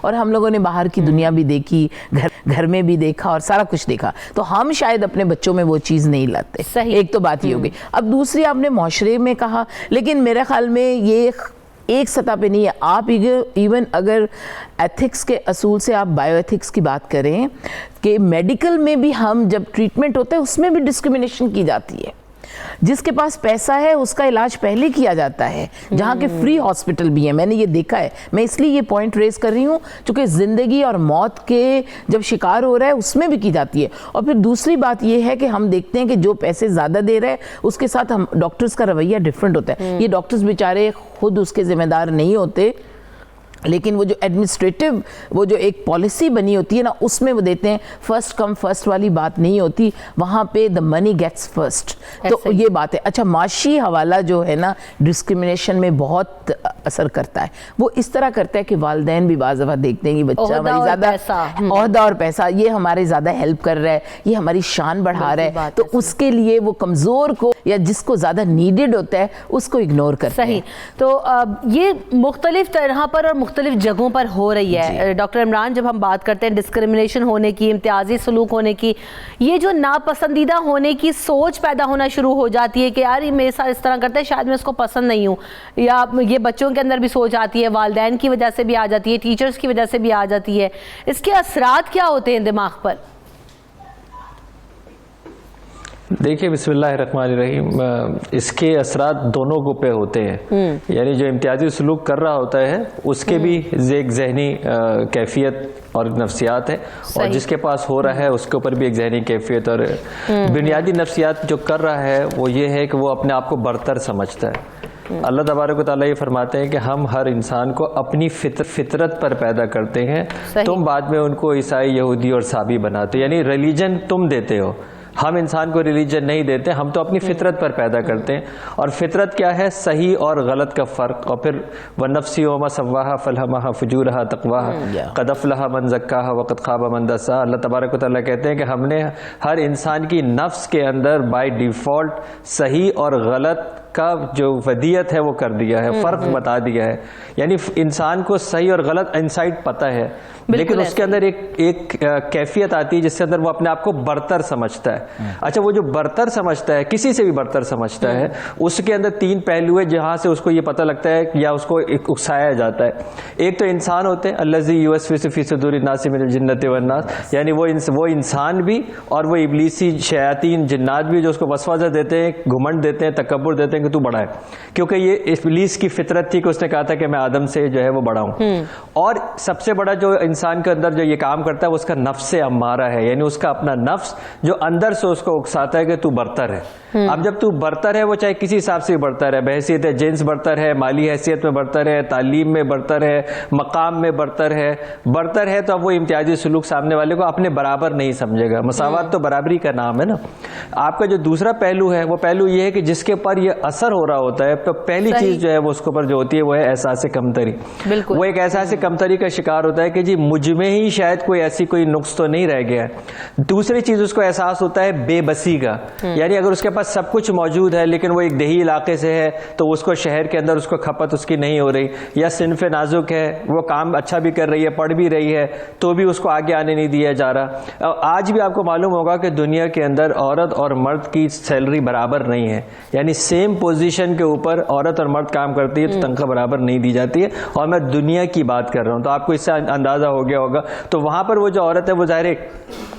اور ہم لوگوں نے باہر کی دنیا بھی دیکھی, گھر میں بھی دیکھا اور سارا کچھ دیکھا, تو ہم شاید اپنے بچوں میں وہ چیز نہیں لاتے. ایک تو بات یہ ہوگی. اب دوسری آپ نے معاشرے میں کہا, لیکن میرے خیال میں یہ ایک سطح پہ نہیں ہے. آپ ایون اگر ایتھکس کے اصول سے آپ بائیو ایتھکس کی بات کریں کہ میڈیکل میں بھی ہم جب ٹریٹمنٹ ہوتا ہے اس میں بھی ڈسکریمنیشن کی جاتی ہے. جس کے پاس پیسہ ہے اس کا علاج پہلے کیا جاتا ہے, جہاں کے فری ہاسپٹل بھی ہیں. میں نے یہ دیکھا ہے, میں اس لیے یہ پوائنٹ ریز کر رہی ہوں چونکہ زندگی اور موت کے جب شکار ہو رہا ہے اس میں بھی کی جاتی ہے. اور پھر دوسری بات یہ ہے کہ ہم دیکھتے ہیں کہ جو پیسے زیادہ دے رہے ہیں اس کے ساتھ ہم ڈاکٹرز کا رویہ ڈیفرنٹ ہوتا ہے. یہ ڈاکٹرز بیچارے خود اس کے ذمہ دار نہیں ہوتے, لیکن وہ جو ایڈمنسٹریٹو وہ جو ایک پالیسی بنی ہوتی ہے نا, اس میں وہ دیتے ہیں. فرسٹ کم فرسٹ والی بات نہیں ہوتی وہاں پہ, دا منی گیٹس فرسٹ. تو یہ بات ہے. اچھا, معاشی حوالہ جو ہے نا ڈسکریمنیشن میں بہت اثر کرتا ہے. وہ اس طرح کرتا ہے کہ والدین بھی بعض دفعہ دیکھتے ہیں کہ بچہ ہماری زیادہ عہدہ اور پیسہ, یہ ہمارے زیادہ ہیلپ کر رہا ہے, یہ ہماری شان بڑھا رہا ہے, تو اس کے لیے وہ کمزور کو یا جس کو زیادہ نیڈڈ ہوتا ہے اس کو اگنور کرتے ہیں. صحیح. تو یہ مختلف طرح پر اور مختلف جگہوں پر ہو رہی ہے. ڈاکٹر عمران, جب ہم بات کرتے ہیں ڈسکریمنیشن ہونے کی, امتیازی سلوک ہونے کی, یہ جو ناپسندیدہ ہونے کی سوچ پیدا ہونا شروع ہو جاتی ہے کہ یار یہ میرے ساتھ اس طرح کرتا ہے, شاید میں اس کو پسند نہیں ہوں, یا یہ بچوں کے اندر بھی سوچ آتی ہے, والدین کی وجہ سے بھی آ جاتی ہے, ٹیچرز کی وجہ سے بھی آ جاتی ہے. اس کے اثرات کیا ہوتے ہیں دماغ پر؟ دیکھیے, بسم اللہ الرحمن الرحیم, اس کے اثرات دونوں کو پہ ہوتے ہیں. یعنی جو امتیازی سلوک کر رہا ہوتا ہے اس کے بھی ایک ذہنی کیفیت اور نفسیات ہے, اور جس کے پاس ہو رہا ہے اس کے اوپر بھی ایک ذہنی کیفیت. اور بنیادی نفسیات جو کر رہا ہے وہ یہ ہے کہ وہ اپنے آپ کو برتر سمجھتا ہے. اللہ تبارک و تعالیٰ یہ فرماتے ہیں کہ ہم ہر انسان کو اپنی فطرت پر پیدا کرتے ہیں, تم بعد میں ان کو عیسائی, یہودی اور صابی بناتے ہو. یعنی ریلیجن تم دیتے ہو, ہم انسان کو ریلیجن نہیں دیتے, ہم تو اپنی فطرت پر پیدا کرتے ہیں. اور فطرت کیا ہے؟ صحیح اور غلط کا فرق. اور پھر وَالنَّفْسِ وَمَا سَوَّاهَا فَأَلْهَمَهَا فُجُورَهَا تَقْوَاهَا قَدْ أَفْلَحَ مَنْ زَكَّاهَا وَقَدْ خَابَ مَنْ دَسَّاهَا. اللہ تبارک و تعالیٰ کہتے ہیں کہ ہم نے ہر انسان کی نفس کے اندر بائی ڈیفالٹ صحیح اور غلط کا جو ودیت ہے وہ کر دیا ہے, فرق بتا دیا ہے. یعنی انسان کو صحیح اور غلط انسائٹ پتہ ہے, لیکن اس کے اندر ایک کیفیت آتی ہے جس کے اندر وہ اپنے آپ کو برتر سمجھتا ہے. اچھا, وہ جو برتر سمجھتا ہے, کسی سے بھی برتر سمجھتا ہے, اس کے اندر تین پہلو ہے جہاں سے اس کو یہ پتہ لگتا ہے یا اس کو اکسایا جاتا ہے. ایک تو انسان ہوتے ہیں, الذی یوسوس فی صدور الناس من الجنۃ والناس, یعنی وہ انسان بھی اور وہ ابلیسی شیاطین جنات بھی جو اس کو وسوسہ دیتے ہیں, گھمنڈ دیتے ہیں, تکبر دیتے ہیں کہ تو بڑا ہے, کیونکہ یہ ابلیس کی فطرت تھی کہ اس نے کہا تھا کہ میں آدم سے جو ہے وہ بڑا ہوں. اور سب سے بڑا جو انسان کے اندر جو یہ کام کرتا ہے وہ اس کا نفس امارہ ہے, یعنی اس کا اپنا نفس جو اندر سے اس کو اکساتا ہے کہ تو برتر ہے. اب جب تو برتر ہے, وہ چاہے کسی حساب سے برتر ہے, بحیثیت جنس برتر ہے, مالی حیثیت میں برتر ہے, تعلیم میں برتر ہے, مقام میں برتر ہے, تو اب وہ امتیازی سلوک سامنے والے کو اپنے برابر نہیں سمجھے گا. مساوات تو برابری کا نام ہے نا. آپ کا جو دوسرا پہلو ہے وہ پہلو یہ ہے کہ جس کے پر یہ اثر ہو رہا ہوتا ہے, تو پہلی چیز جو ہے وہ اس کے اوپر جو ہوتی ہے وہ ہے احساس کمتری. وہ ایک احساس کمتری کا شکار ہوتا ہے کہ جی مجھ میں ہی شاید کوئی نقص تو نہیں رہ گیا ہے. دوسری چیز اس کو احساس ہوتا ہے بے بسی کا, یعنی اگر اس کے پاس سب کچھ موجود ہے لیکن وہ ایک دیہی علاقے سے ہے تو اس کو شہر کے اندر اس کو کھپت اس کی نہیں ہو رہی, یا صنف نازک ہے, وہ کام اچھا بھی کر رہی ہے, پڑھ بھی رہی ہے, تو بھی اس کو آگے آنے نہیں دیا جا رہا. آج بھی آپ کو معلوم ہوگا کہ دنیا کے اندر عورت اور مرد کی سیلری برابر نہیں ہے, یعنی سیم پوزیشن کے اوپر عورت اور مرد کام کرتی ہے تو تنخواہ برابر نہیں دی جاتی ہے. اور میں دنیا کی بات کر رہا ہوں, تو آپ کو اس سے اندازہ ہو گیا ہوگا. تو وہاں پر وہ جو عورت ہے وہ ظاہر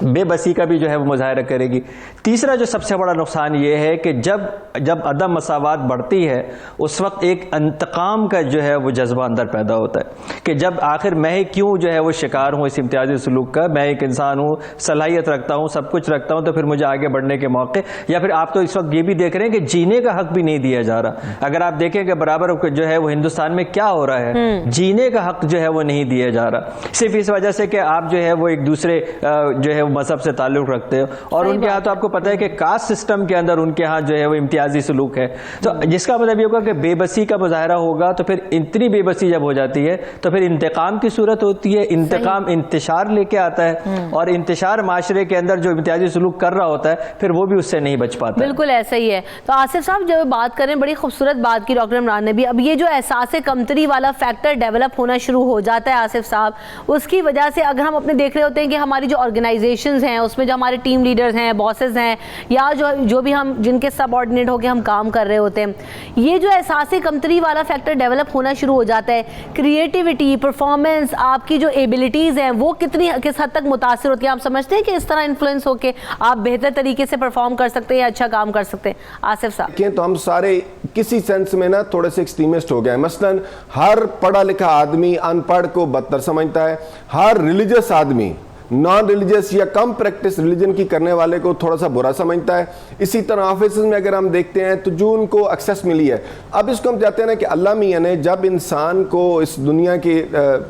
بے بسی کا بھی جو ہے وہ مظاہرہ کرے گی. تیسرا جو سب سے بڑا نقصان یہ ہے کہ جب عدم مساوات بڑھتی ہے اس وقت ایک انتقام کا جو ہے وہ جذبہ اندر پیدا ہوتا ہے کہ جب آخر میں کیوں جو ہے وہ شکار ہوں اس امتیازی سلوک کا, میں ایک انسان ہوں, صلاحیت رکھتا ہوں, سب کچھ رکھتا ہوں, تو پھر مجھے آگے بڑھنے کے موقع, یا پھر آپ تو اس وقت یہ بھی دیکھ رہے ہیں کہ جینے کا حق بھی نہیں دیا جا رہا. اگر آپ دیکھیں کہ برابر جو ہے وہ ہندوستان میں کیا ہو رہا ہے, جینے کا حق جو ہے وہ نہیں دیا جا رہا, صرف اس وجہ سے کہ آپ جو ہے وہ ایک دوسرے جو ہے وہ مذہب سے تعلق رکھتے ہو. اور ان کے ہاں تو آپ کو پتہ ہے کہ کاسٹ سسٹم کے اندر ان کے ہاں جو ہے وہ امتیازی سلوک ہے, تو جس کا مطلب یہ ہوگا کہ بے بسی کا مظاہرہ ہوگا. تو پھر اتنی بے بسی جب ہو جاتی ہے تو پھر انتقام کی صورت ہوتی ہے, انتقام انتشار لے کے آتا ہے, اور انتشار معاشرے کے اندر جو امتیازی سلوک کر رہا ہوتا ہے پھر وہ بھی اس سے نہیں بچ پاتا. بالکل ایسا ہی ہے. تو آصف صاحب جب بات کریں, بڑی خوبصورت بات کی ڈاکٹر عمران نے بھی. اب یہ جو احساس کمتری والا فیکٹر ڈیولپ ہونا شروع ہو جاتا ہے آصف صاحب, اس کی وجہ سے اگر ہم اپنے دیکھ رہے ہوتے ہیں کہ ہماری جو آرگنائزیشنز ہیں اس میں جو ہمارے ٹیم لیڈرز ہیں, باسز ہیں, یا جو بھی ہم جن کے سب آرڈینیٹ ہو کے ہم کام کر رہے ہوتے ہیں, یہ جو احساس کمتری والا فیکٹر ڈیولپ ہونا شروع ہو جاتا ہے, کریٹیوٹی, پرفارمنس, آپ کی جو ایبلٹیز ہیں وہ کس حد تک متاثر ہوتی ہیں؟ آپ سمجھتے ہیں کہ اس طرح انفلوئنس ہو کے آپ بہتر طریقے سے پرفارم کر سکتے ہیں یا اچھا کام کر سکتے ہیں؟ آصف صاحب تو ہم سارے کسی سینس میں نا تھوڑے سے ایکسٹریمسٹ ہو گئے ہیں. مثلا ہر پڑھا لکھا آدمی ان پڑھ کو بدتر سمجھتا ہے, ہر ریلیجس آدمی نان ریلیجس یا کم پریکٹس ریلیجن کی کرنے والے کو تھوڑا سا برا سمجھتا ہے. اسی طرح آفیسز میں اگر ہم دیکھتے ہیں تو جو ان کو ایکسیس ملی ہے, اب اس کو ہم چاہتے ہیں نا کہ اللہ میاں نے جب انسان کو اس دنیا کے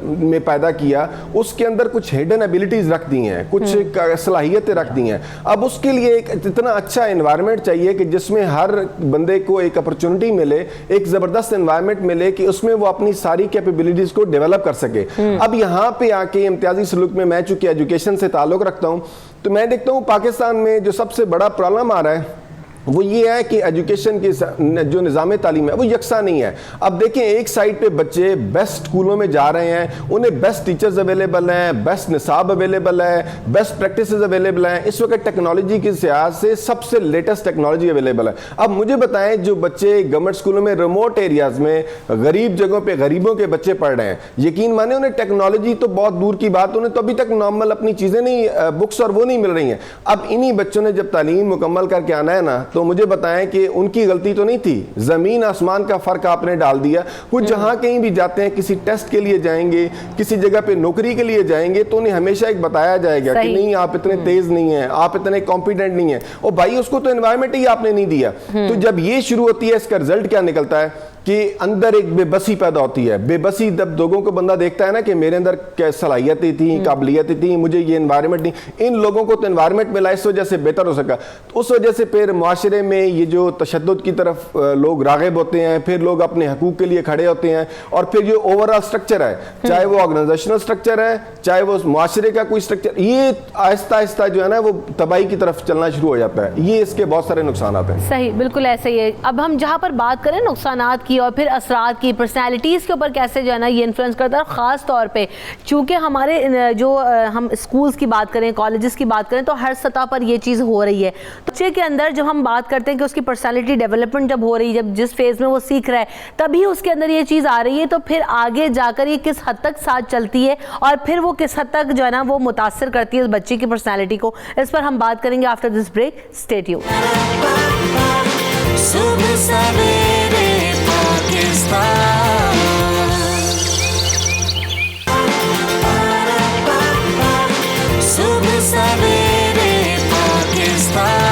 میں پیدا کیا, اس کے اندر کچھ ہڈن ایبلٹیز رکھ دی ہیں, کچھ صلاحیتیں رکھ دی ہیں. اب اس کے لیے ایک اتنا اچھا انوائرمنٹ چاہیے کہ جس میں ہر بندے کو ایک اپرچونٹی ملے, ایک زبردست انوائرمنٹ ملے کہ اس میں وہ اپنی ساری کیپیبلٹیز کو ڈیولپ کر سکے. اب یہاں پہ آ کے امتیازی سلوک میں میں چونکہ ایجوکیشن سے تعلق رکھتا ہوں, تو میں دیکھتا ہوں پاکستان میں جو سب سے بڑا پرابلم آ رہا ہے وہ یہ ہے کہ ایجوکیشن کی جو نظام تعلیم ہے وہ یکساں نہیں ہے. اب دیکھیں ایک سائڈ پہ بچے بیسٹ اسکولوں میں جا رہے ہیں, انہیں بیسٹ ٹیچرز اویلیبل ہیں, بیسٹ نصاب اویلیبل ہے, بیسٹ پریکٹسز اویلیبل ہیں. اس وقت ٹیکنالوجی کی لحاظ سے سب سے لیٹسٹ ٹیکنالوجی اویلیبل ہے. اب مجھے بتائیں جو بچے گورنمنٹ اسکولوں میں ریموٹ ایریاز میں غریب جگہوں پہ غریبوں کے بچے پڑھ رہے ہیں, یقین مانیں انہیں ٹیکنالوجی تو بہت دور کی بات, انہیں تو ابھی تک نارمل اپنی چیزیں نہیں, بکس اور وہ نہیں مل رہی ہیں. اب انہی بچوں نے جب تعلیم مکمل کر کے آنا ہے نا, تو مجھے بتائیں کہ ان کی غلطی تو نہیں تھی, زمین آسمان کا فرق آپ نے ڈال دیا. وہ جہاں کہیں بھی جاتے ہیں, کسی ٹیسٹ کے لیے جائیں گے, کسی جگہ پہ نوکری کے لیے جائیں گے, تو انہیں ہمیشہ ایک بتایا جائے گا کہ نہیں آپ اتنے تیز نہیں ہیں, آپ اتنے کمپیٹنٹ نہیں ہیں. اور بھائی اس کو تو انوائرمنٹ ہی آپ نے نہیں دیا. تو جب یہ شروع ہوتی ہے, اس کا رزلٹ کیا نکلتا ہے کہ اندر ایک بے بسی پیدا ہوتی ہے. بے بسی جب لوگوں کو بندہ دیکھتا ہے نا کہ میرے اندر کیا صلاحیتیں تھیں, قابلیتیں تھیں, مجھے یہ انوائرمنٹ نہیں, ان لوگوں کو تو انوائرمنٹ ملا, اس وجہ سے بہتر ہو سکا. تو اس وجہ سے پھر معاشرے میں یہ جو تشدد کی طرف لوگ راغب ہوتے ہیں, پھر لوگ اپنے حقوق کے لیے کھڑے ہوتے ہیں, اور پھر جو اوور آل اسٹرکچر ہے, چاہے وہ آرگنائزیشنل اسٹرکچر ہے, چاہے وہ معاشرے کا کوئی اسٹرکچر, یہ آہستہ آہستہ جو ہے نا وہ تباہی کی طرف چلنا شروع ہو جاتا ہے. یہ اس کے بہت سارے نقصانات ہیں. صحیح, بالکل ایسے ہی ہے. اب ہم جہاں پر بات کریں نقصانات کی اور پھر اثرات کی, پرسنالٹیز کے اوپر کیسے جو ہے نا یہ انفلوئنس کرتا ہے, خاص طور پہ چونکہ ہمارے جو ہم اسکولز کی بات کریں, کالجز کی بات کریں, تو ہر سطح پر یہ چیز ہو رہی ہے. بچے کے اندر جب ہم بات کرتے ہیں کہ اس کی پرسنالٹی ڈیولپمنٹ جب ہو رہی ہے, جب جس فیز میں وہ سیکھ رہا ہے, تبھی اس کے اندر یہ چیز آ رہی ہے, تو پھر آگے جا کر یہ کس حد تک ساتھ چلتی ہے اور پھر وہ کس حد تک جو ہے نا وہ متاثر کرتی ہے اس بچے کی پرسنالٹی کو, اس پر ہم بات کریں گے after this break. Stay tuned. صبح سویرے پاکستان, صبح سویرے پاکستان.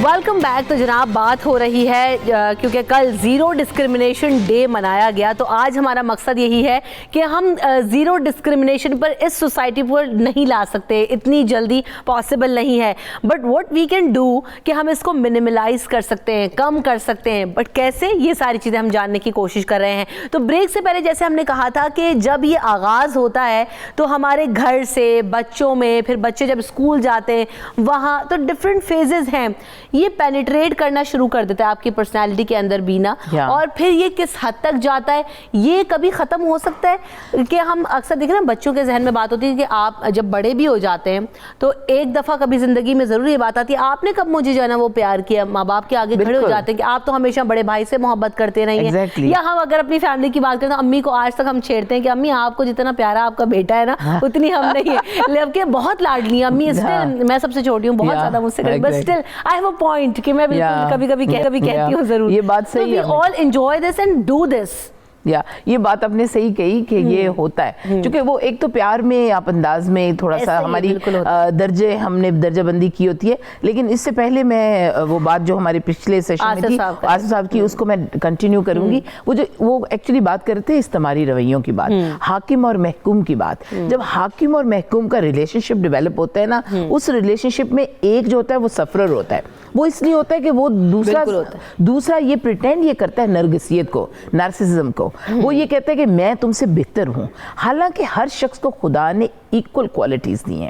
Welcome back. تو جناب بات ہو رہی ہے کیونکہ کل زیرو ڈسکرمنیشن ڈے منایا گیا, تو آج ہمارا مقصد یہی ہے کہ ہم زیرو ڈسکرمنیشن پر اس سوسائٹی پر نہیں لا سکتے, اتنی جلدی پاسبل نہیں ہے, but what we can do کہ ہم اس کو منیملائز کر سکتے ہیں, کم کر سکتے ہیں. بٹ کیسے, یہ ساری چیزیں ہم جاننے کی کوشش کر رہے ہیں. تو بریک سے پہلے جیسے ہم نے کہا تھا کہ جب یہ آغاز ہوتا ہے تو ہمارے گھر سے, بچوں میں, پھر بچے جب اسکول جاتے ہیں وہاں, تو ڈفرینٹ فیزز ہیں, یہ پینیٹریٹ کرنا شروع کر دیتا ہے آپ کی پرسنالٹی کے اندر بینا, اور پھر یہ کس حد تک جاتا ہے, یہ کبھی ختم ہو سکتا ہے کہ ہم اکثر دیکھیں نا بچوں کے ذہن میں بات ہوتی ہے کہ آپ جب بڑے بھی ہو جاتے ہیں تو ایک دفعہ کبھی زندگی میں ضرور یہ بات آتی ہے, آپ نے کب مجھے جو ہے نا وہ پیار کیا, ماں باپ کے آگے کھڑے ہو جاتے ہیں کہ آپ تو ہمیشہ بڑے بھائی سے محبت کرتے رہی ہیں. یا ہم اگر اپنی فیملی کی بات کریں تو امی کو آج تک ہم چھیڑتے ہیں کہ امی آپ کو جتنا پیارا آپ کا بیٹا ہے نا اتنی ہم نہیں ہے, جبکہ بہت لاڈلی امی, اسٹل میں سب سے چھوٹی ہوں, بہت زیادہ مجھ سے, but still I have a point کہ میں کبھی کبھی کہتی ہوں ضرور. یہ بات صحیح ہے. We all enjoy this and do this. یہ بات آپ نے صحیح کہی کہ یہ ہوتا ہے, کیونکہ وہ ایک تو پیار میں آپ انداز میں تھوڑا سا ہماری درجے, ہم نے درجہ بندی کی ہوتی ہے. لیکن اس سے پہلے میں وہ بات جو ہمارے پچھلے سیشن میں تھی آصف صاحب کی, اس کو میں کنٹینیو کروں گی. وہ ایکچولی بات کرتے ہیں استعماری رویوں کی بات, حاکم اور محکوم کی بات. جب حاکم اور محکوم کا ریلیشن شپ ڈیولپ ہوتا ہے نا, اس ریلیشن شپ میں ایک جو ہوتا ہے وہ سفرر ہوتا ہے. وہ اس لیے ہوتا ہے کہ وہ دوسرا یہ پریٹینڈ یہ کرتا ہے نرگسیت کو, نارسسزم کو. وہ یہ کہتا ہے کہ میں تم سے بہتر ہوں, حالانکہ ہر شخص کو خدا نے ایکول کوالٹیز دی ہیں.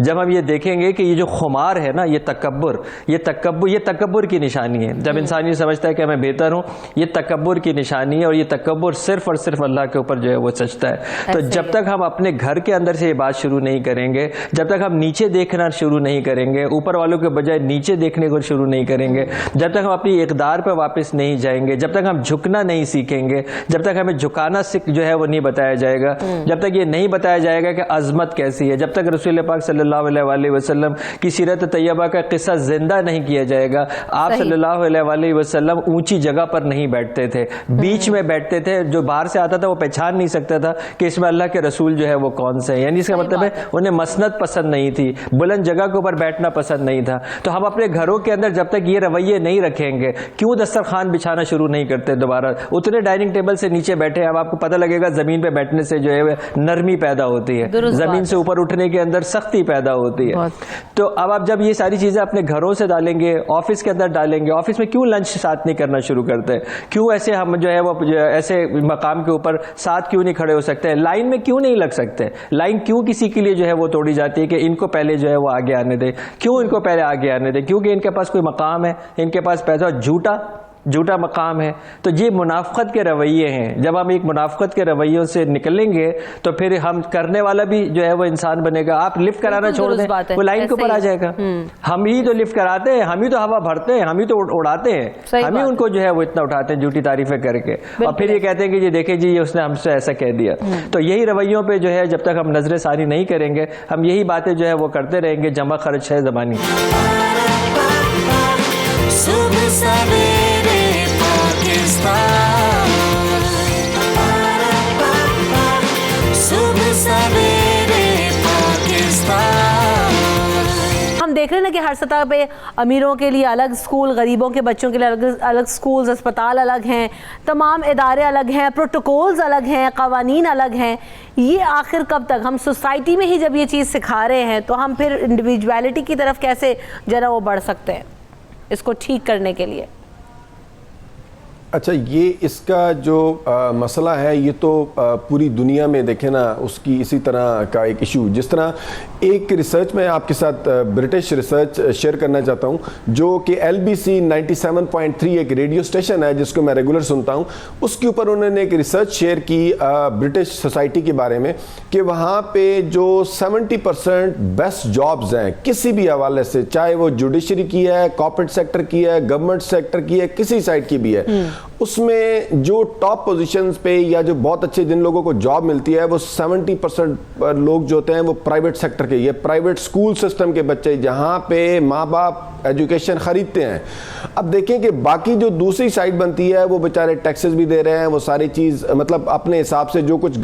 جب ہم یہ دیکھیں گے کہ یہ جو خمار ہے نا، یہ تکبر کی نشانی ہے. جب انسان یہ سمجھتا ہے کہ میں بہتر ہوں، یہ تکبر کی نشانی ہے، اور یہ تکبر صرف اور صرف اللہ کے اوپر جو ہے وہ سجدہ ہے. تو جب تک ہم اپنے گھر کے اندر سے یہ بات شروع نہیں کریں گے، جب تک ہم نیچے دیکھنا شروع نہیں کریں گے، اوپر والوں کے بجائے نیچے دیکھنے کو شروع نہیں کریں گے، جب تک ہم اپنی اقدار پہ واپس نہیں جائیں گے، جب تک ہم جھکنا نہیں سیکھیں گے، جب تک ہمیں جھکانا جو ہے وہ نہیں بتایا جائے گا، جب تک یہ نہیں بتایا جائے گا کہ عظمت کیسی ہے، جب تک رسول پاک صلی اللہ علیہ وآلہ وسلم کی سیرت طیبہ کا قصہ زندہ نہیں کیا جائے گا. آپ صلی اللہ علیہ وآلہ وسلم اونچی جگہ پر نہیں بیٹھتے تھے، بیچ میں بیٹھتے تھے. جو باہر سے آتا تھا وہ پہچان نہیں سکتا تھا کہ اس میں اللہ کے رسول جو ہے وہ کون سے ہیں. یعنی اس کا مطلب ہے انہیں مسند پسند نہیں تھی، بلند جگہ کے اوپر بیٹھنا پسند نہیں تھا. تو ہم اپنے گھروں کے اندر جب تک یہ رویے نہیں رکھیں گے، کیوں دسترخوان بچھانا شروع نہیں کرتے دوبارہ؟ اتنے ڈائننگ ٹیبل سے نیچے بیٹھے، اب آپ کو پتہ لگے گا زمین پہ بیٹھنے سے جو ہے نرمی پیدا ہوتی ہے، زمین سے اوپر اٹھنے کے اندر سختی پیدا ہوتی ہے. تو اب آپ جب یہ ساری چیزیں اپنے گھروں سے ڈالیں گے، آفس کے اندر ڈالیں گے، آفس میں کیوں لنچ ساتھ نہیں کرنا شروع کرتے؟ کیوں ایسے ہم جو ہے وہ ایسے مقام کے اوپر ساتھ کیوں نہیں کھڑے ہو سکتے؟ لائن میں کیوں نہیں لگ سکتے؟ لائن کیوں کسی کے لیے جو ہے وہ توڑی جاتی ہے کہ ان کو پہلے جو ہے وہ آگے آنے دے؟ کیوں ان کو پہلے آگے آنے دے؟ کیونکہ ان کے پاس کوئی مقام ہے، ان کے پاس پیسہ، جھوٹا مقام ہے. تو یہ منافقت کے رویے ہیں. جب ہم ایک منافقت کے رویوں سے نکلیں گے تو پھر ہم کرنے والا بھی جو ہے وہ انسان بنے گا. آپ لفٹ کرانا چھوڑ دیں، وہ لائن کے اوپر آ جائے گا. ہم ہی تو لفٹ کراتے ہیں، ہم ہی تو ہوا بھرتے ہیں، ہم ہی تو اڑاتے ہیں، ہم ہی ان کو جو ہے وہ اتنا اٹھاتے ہیں جھوٹی تعریفیں کر کے، اور پھر یہ کہتے ہیں کہ یہ دیکھیں جی اس نے ہم سے ایسا کہہ دیا. تو یہی رویوں پہ جو ہے جب تک ہم نظر ثانی نہیں کریں گے، ہم یہی باتیں جو ہے وہ کرتے رہیں گے. جمع خرچ ہے زبانی. صبح سویرے پاکستان، صبح سویرے پاکستان. ہم دیکھ رہے ہیں نا کہ ہر سطح پہ امیروں کے لیے الگ اسکول، غریبوں کے بچوں کے لیے الگ اسکولز، اسپتال الگ ہیں، تمام ادارے الگ ہیں، پروٹوکولز الگ ہیں، قوانین الگ ہیں. یہ آخر کب تک؟ ہم سوسائٹی میں ہی جب یہ چیز سکھا رہے ہیں تو ہم پھر انڈیویجویلٹی کی طرف کیسے جو ہے وہ بڑھ سکتے ہیں اس کو ٹھیک کرنے کے لیے؟ اچھا، یہ اس کا جو مسئلہ ہے یہ تو پوری دنیا میں دیکھیں نا اس کی اسی طرح کا ایک ایشو. جس طرح ایک ریسرچ میں آپ کے ساتھ برٹش ریسرچ شیئر کرنا چاہتا ہوں، جو کہ LBC 97.3 ایک ریڈیو اسٹیشن ہے جس کو میں ریگولر سنتا ہوں. اس کے اوپر انہوں نے ایک ریسرچ شیئر کی برٹش سوسائٹی کے بارے میں کہ وہاں پہ جو 70% بیسٹ جابز ہیں کسی بھی حوالے سے، چاہے وہ جوڈیشری کی ہے، کارپوریٹ سیکٹر کی ہے، گورنمنٹ سیکٹر کی ہے، کسی سائٹ کی بھی ہے، اس میں جو ٹاپ پوزیشنز پہ یا جو بہت اچھے جن لوگوں کو جاب ملتی ہے وہ 70% لوگ جو ہوتے ہیں وہ پرائیویٹ سیکٹر کے، یہ پرائیویٹ سکول سسٹم کے بچے جہاں پہ ماں باپ ایجوکیشن خریدتے ہیں. اب دیکھیں کہ باقی جو دوسری سائڈ بنتی ہے وہ بیچارے ٹیکسز بھی دے رہے ہیں، وہ ساری چیز مطلب اپنے حساب سے جو کچھ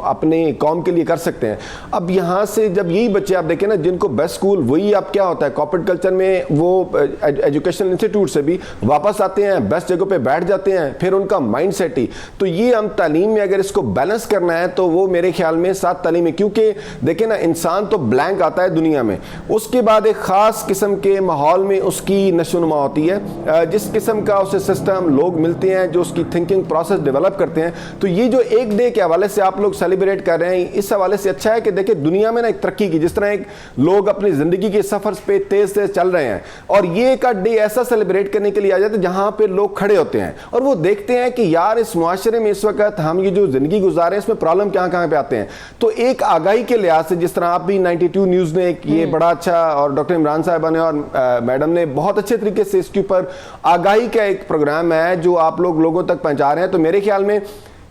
اپنے قوم کے لیے کر سکتے ہیں. اب یہاں سے جب یہی بچے آپ دیکھیں نا جن کو بیسٹ سکول، وہی اب کیا ہوتا ہے کارپوریٹ کلچر میں وہ ایجوکیشنل انسٹیٹیوٹ سے بھی واپس آتے ہیں، بیسٹ جگہ پہ بیٹھ جاتے ہیں، پھر ان کا مائنڈ سیٹ ہی. تو یہ ہم تعلیم میں اگر اس کو بیلنس کرنا ہے تو وہ میرے خیال میں ساتھ تعلیم ہے. کیونکہ دیکھیں نا انسان تو بلینک آتا ہے دنیا میں، اس کے بعد ایک خاص قسم کے ماحول میں اس کی نشو نما ہوتی ہے، جس قسم کا اسے سسٹم لوگ ملتے ہیں جو اس کی تھنکنگ پروسیس ڈیولپ کرتے ہیں. تو یہ جو ایک ڈے کے حوالے سے آپ لوگ سیلیبریٹ کر رہے ہیں، اس حوالے سے اچھا ہے کہ دیکھیں دنیا میں نا ایک ترقی کی، جس طرح ایک لوگ اپنی زندگی کے سفر پہ تیز چل رہے ہیں، اور یہ ایک ڈے ایسا سیلیبریٹ کرنے کے لیے آ جاتا ہے جہاں پہ لوگ کھڑے ہوتے ہیں اور وہ دیکھتے ہیں کہ یار اس معاشرے میں اس وقت ہم یہ جو زندگی گزارے ہیں اس میں پرابلم کہاں پہ آتے ہیں. تو ایک آگاہی کے لحاظ سے جس طرح آپ بھی 92 نیوز نے ایک یہ بڑا اچھا، اور ڈاکٹر عمران صاحبہ نے اور میڈم نے بہت اچھے طریقے سے اس کے اوپر آگاہی کا ایک پروگرام ہے جو آپ لوگوں تک پہنچا رہے ہیں. تو میرے خیال میں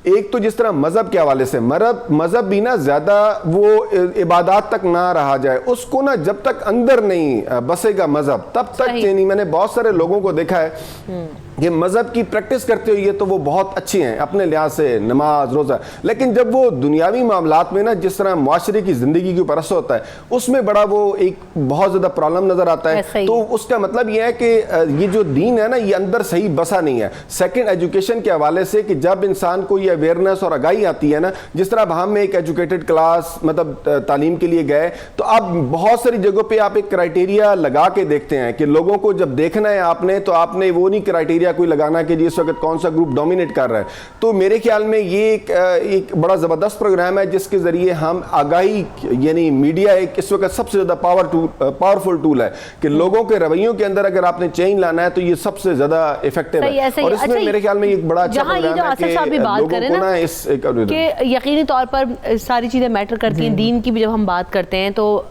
ایک تو جس طرح مذہب کے حوالے سے مذہب بھی نا زیادہ وہ عبادات تک نہ رہا جائے، اس کو نا جب تک اندر نہیں بسے گا مذہب تب تک نہیں. میں نے بہت سارے لوگوں کو دیکھا ہے کہ مذہب کی پریکٹس کرتے ہوئے تو وہ بہت اچھے ہیں اپنے لحاظ سے، نماز روزہ، لیکن جب وہ دنیاوی معاملات میں نا جس طرح معاشرے کی زندگی کے اوپر اثر ہوتا ہے اس میں بڑا وہ ایک بہت زیادہ پرابلم نظر آتا ہے. تو اس کا مطلب یہ ہے کہ یہ جو دین ہے نا یہ اندر صحیح بسا نہیں ہے. سیکنڈ ایجوکیشن کے حوالے سے کہ جب انسان کو یہ اویئرنیس اور آگاہی آتی ہے نا, جس طرح اب ہم ایک ایجوکیٹڈ کلاس مطلب تعلیم کے لیے گئے, تو اب بہت ساری جگہوں پہ آپ ایک کرائیٹیریا لگا کے دیکھتے ہیں کہ لوگوں کو جب دیکھنا ہے آپ نے, تو آپ نے وہ نہیں کرائیٹیریا کوئی لگانا کہ اس وقت کون سا گروپ ڈومینیٹ کر رہا ہے. تو میرے خیال میں یہ ایک بڑا زبردست پروگرام ہے جس کے ذریعے ہم آگاہی, یعنی میڈیا ایک اس وقت سب سے زیادہ پاورفل ٹول ہے کہ لوگوں کے رویوں کے اندر اگر آپ نے چینج لانا ہے تو یہ سب سے زیادہ افیکٹو ہے. اور اس میں میرے خیال میں ایک بڑا اچھا پروگرام ہے کہ لوگوں کو نا اس کہ یقینی طور پر ساری چیزیں میٹر کرتی ہیں. دین کی بھی جب ہم بات کرتے ہیں تو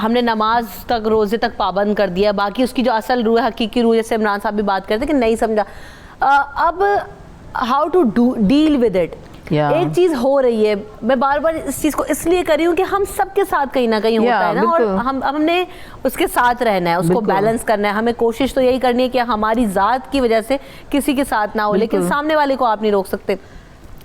ہم نے نماز تک, روزے تک پابند کر دیا, باقی اس کی جو اصل روح ہے, حقیقی روح, جیسے عمران صاحب بھی بات کرتے ہیں کہ نہیں سمجھا. اب how to deal with it, ایک چیز ہو رہی ہے, میں بار بار اس چیز کو اس لیے کر رہی ہوں کہ ہم سب کے ساتھ کہیں نہ کہیں ہوتا ہے نا, اور ہم نے اس کے ساتھ رہنا ہے, اس کو بیلنس کرنا ہے. ہمیں کوشش تو یہی کرنی ہے کہ ہماری ذات کی وجہ سے کسی کے ساتھ نہ ہو, لیکن سامنے والے کو آپ نہیں روک سکتے.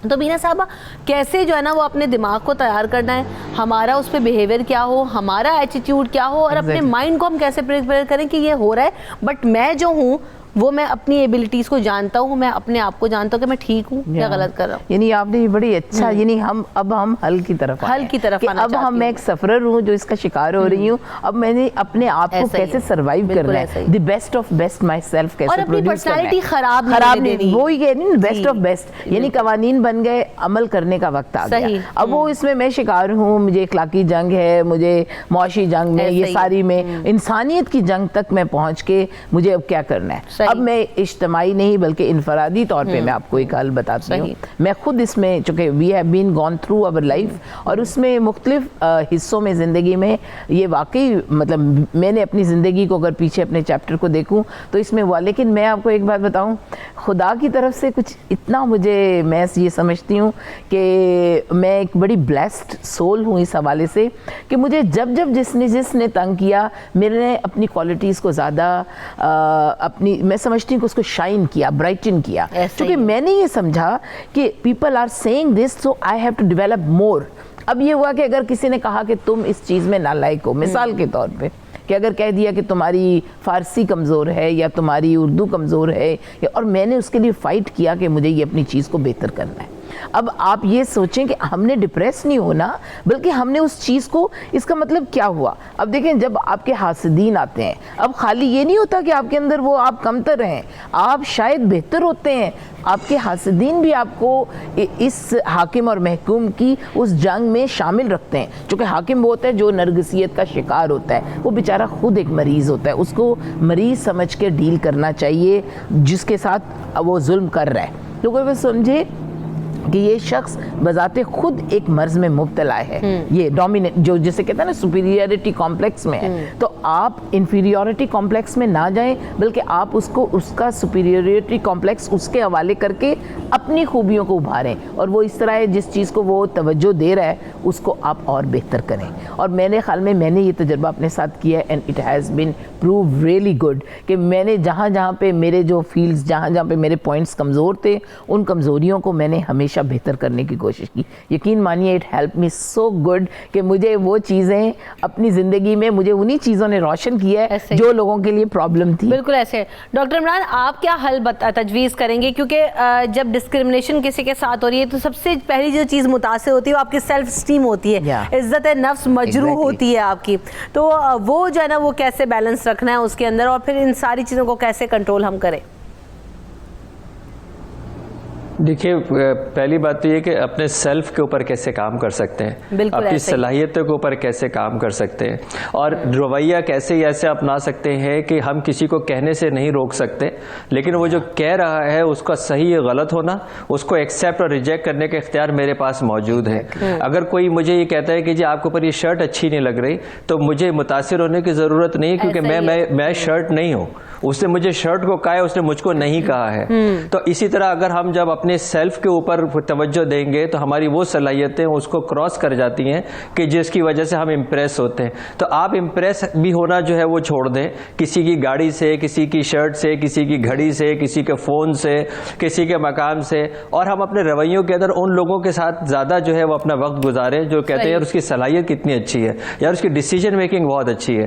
تو بینا صاحبہ کیسے جو ہے نا وہ اپنے دماغ کو تیار کرنا ہے, ہمارا اس پہ بیہیویئر کیا ہو, ہمارا ایٹیٹیوڈ کیا ہو, اور اپنے مائنڈ کو ہم کیسے پریپیئر کریں کہ یہ ہو رہا ہے, بٹ میں جو ہوں وہ میں اپنی ایبلٹیز کو جانتا ہوں, میں اپنے آپ کو جانتا ہوں کہ میں ٹھیک ہوں یا غلط کر رہا ہوں. یعنی آپ نے بڑی اچھا, یعنی ہم حل کی طرف اب ہم, میں ایک سفرر ہوں جو اس کا شکار ہو رہی ہوں, اب میں نے اپنے آپ کو کیسے سروائیو کرنا ہے, the best of best my self کیسے پروڈیوس کرنا ہے, خراب نہیں, وہی کہہ رہی بیسٹ آف بیسٹ, یعنی قوانین بن گئے, عمل کرنے کا وقت آ گیا. اب وہ اس میں شکار ہوں, مجھے اخلاقی جنگ ہے, مجھے معاشی جنگ میں, یہ ساری میں انسانیت کی جنگ تک میں پہنچ کے مجھے اب کیا کرنا ہے. اب میں اجتماعی نہیں بلکہ انفرادی طور پہ میں آپ کو ایک حل بتاتی ہوں. میں خود اس میں, چونکہ we have been gone through our life, اور اس میں مختلف حصوں میں زندگی میں یہ واقعی مطلب میں نے اپنی زندگی کو اگر پیچھے اپنے چیپٹر کو دیکھوں تو اس میں ہوا. لیکن میں آپ کو ایک بات بتاؤں, خدا کی طرف سے کچھ اتنا مجھے, میں یہ سمجھتی ہوں کہ میں ایک بڑی بلیسڈ سول ہوں اس حوالے سے کہ مجھے جب جس نے تنگ کیا, میرے نے اپنی کوالٹیز کو زیادہ اپنی, میں سمجھتی ہوں کہ اس کو شائن کیا, برائٹن کیا, کیونکہ میں نے یہ سمجھا کہ people are seeing this, so I have to develop more. اب یہ ہوا کہ اگر کسی نے کہا کہ تم اس چیز میں نالائق ہو, مثال کے طور پہ کہ اگر کہہ دیا کہ تمہاری فارسی کمزور ہے یا تمہاری اردو کمزور ہے, اور میں نے اس کے لیے فائٹ کیا کہ مجھے یہ اپنی چیز کو بہتر کرنا ہے. اب آپ یہ سوچیں کہ ہم نے ڈپریس نہیں ہونا, بلکہ ہم نے اس چیز کو, اس کا مطلب کیا ہوا. اب دیکھیں جب آپ کے حاسدین آتے ہیں, اب خالی یہ نہیں ہوتا کہ آپ کے اندر وہ آپ کمتر ہیں, آپ شاید بہتر ہوتے ہیں, آپ کے حاسدین بھی آپ کو اس حاکم اور محکوم کی اس جنگ میں شامل رکھتے ہیں. چونکہ حاکم وہ ہوتا ہے جو نرگسیت کا شکار ہوتا ہے, وہ بیچارہ خود ایک مریض ہوتا ہے, اس کو مریض سمجھ کے ڈیل کرنا چاہیے جس کے ساتھ وہ ظلم کر رہا ہے. لوگوں کو سمجھے کہ یہ شخص بذات خود ایک مرض میں مبتلا ہے, یہ ڈومیننٹ جو جسے کہتے ہیں نا سپیریورٹی کمپلیکس میں ہے. تو آپ انفیریورٹی کمپلیکس میں نہ جائیں, بلکہ آپ اس کو, اس کا سپیریورٹی کمپلیکس اس کے حوالے کر کے اپنی خوبیوں کو ابھاریں, اور وہ اس طرح ہے جس چیز کو وہ توجہ دے رہا ہے اس کو آپ اور بہتر کریں. اور میرے خیال میں میں نے یہ تجربہ اپنے ساتھ کیا ہے, and it has been prove really good, کہ میں نے جہاں پہ میرے جو فیلڈز, جہاں پہ میرے پوائنٹس کمزور تھے, ان کمزوریوں کو میں نے ہمیشہ بہتر کرنے کی کوشش کی. یقین مانیے it help me so good کہ مجھے وہ چیزیں اپنی زندگی میں, مجھے انہی چیزوں نے روشن کیا ہے جو لوگوں کے لیے پرابلم تھی. بالکل ایسے. ڈاکٹر عمران, آپ کیا حل تجویز کریں گے, کیونکہ جب ڈسکرمنیشن کسی کے ساتھ ہو رہی ہے تو سب سے پہلی جو چیز متاثر ہوتی ہے وہ آپ کی سیلف اسٹیم ہوتی ہے, عزت نفس مجروح ہوتی ہے آپ کی. تو وہ جو ہے نا وہ کیسے بیلنس رکھنا ہے اس کے اندر, اور پھر ان ساری چیزوں کو کیسے کنٹرول ہم کریں. دیکھیے پہلی بات تو یہ کہ اپنے سیلف کے اوپر کیسے کام کر سکتے ہیں, اپنی صلاحیتوں کے اوپر کیسے کام کر سکتے ہیں, اور رویہ کیسے ایسے اپنا سکتے ہیں کہ ہم کسی کو کہنے سے نہیں روک سکتے, لیکن وہ جو کہہ رہا ہے اس کا صحیح یا غلط ہونا, اس کو ایکسیپٹ اور ریجیکٹ کرنے کا اختیار میرے پاس موجود ہے. اگر کوئی مجھے یہ کہتا ہے کہ جی آپ کے اوپر یہ شرٹ اچھی نہیں لگ رہی, تو مجھے متاثر ہونے کی ضرورت نہیں, کیونکہ میں شرٹ نہیں ہوں, اس نے مجھے شرٹ کو کہا ہے, اس نے مجھ کو نہیں کہا ہے. تو اسی طرح اگر ہم جب اپنے سیلف کے اوپر توجہ دیں گے تو ہماری وہ صلاحیتیں اس کو کراس کر جاتی ہیں کہ جس کی وجہ سے ہم امپریس ہوتے ہیں. تو آپ امپریس بھی ہونا جو ہے وہ چھوڑ دیں, کسی کی گاڑی سے, کسی کی شرٹ سے, کسی کی گھڑی سے, کسی کے فون سے, کسی کے مقام سے, اور ہم اپنے رویوں کے اندر ان لوگوں کے ساتھ زیادہ جو ہے وہ اپنا وقت گزاریں جو کہتے ہیں یار اس کی صلاحیت کتنی اچھی ہے, یار اس کی ڈیسیجن میکنگ بہت اچھی ہے,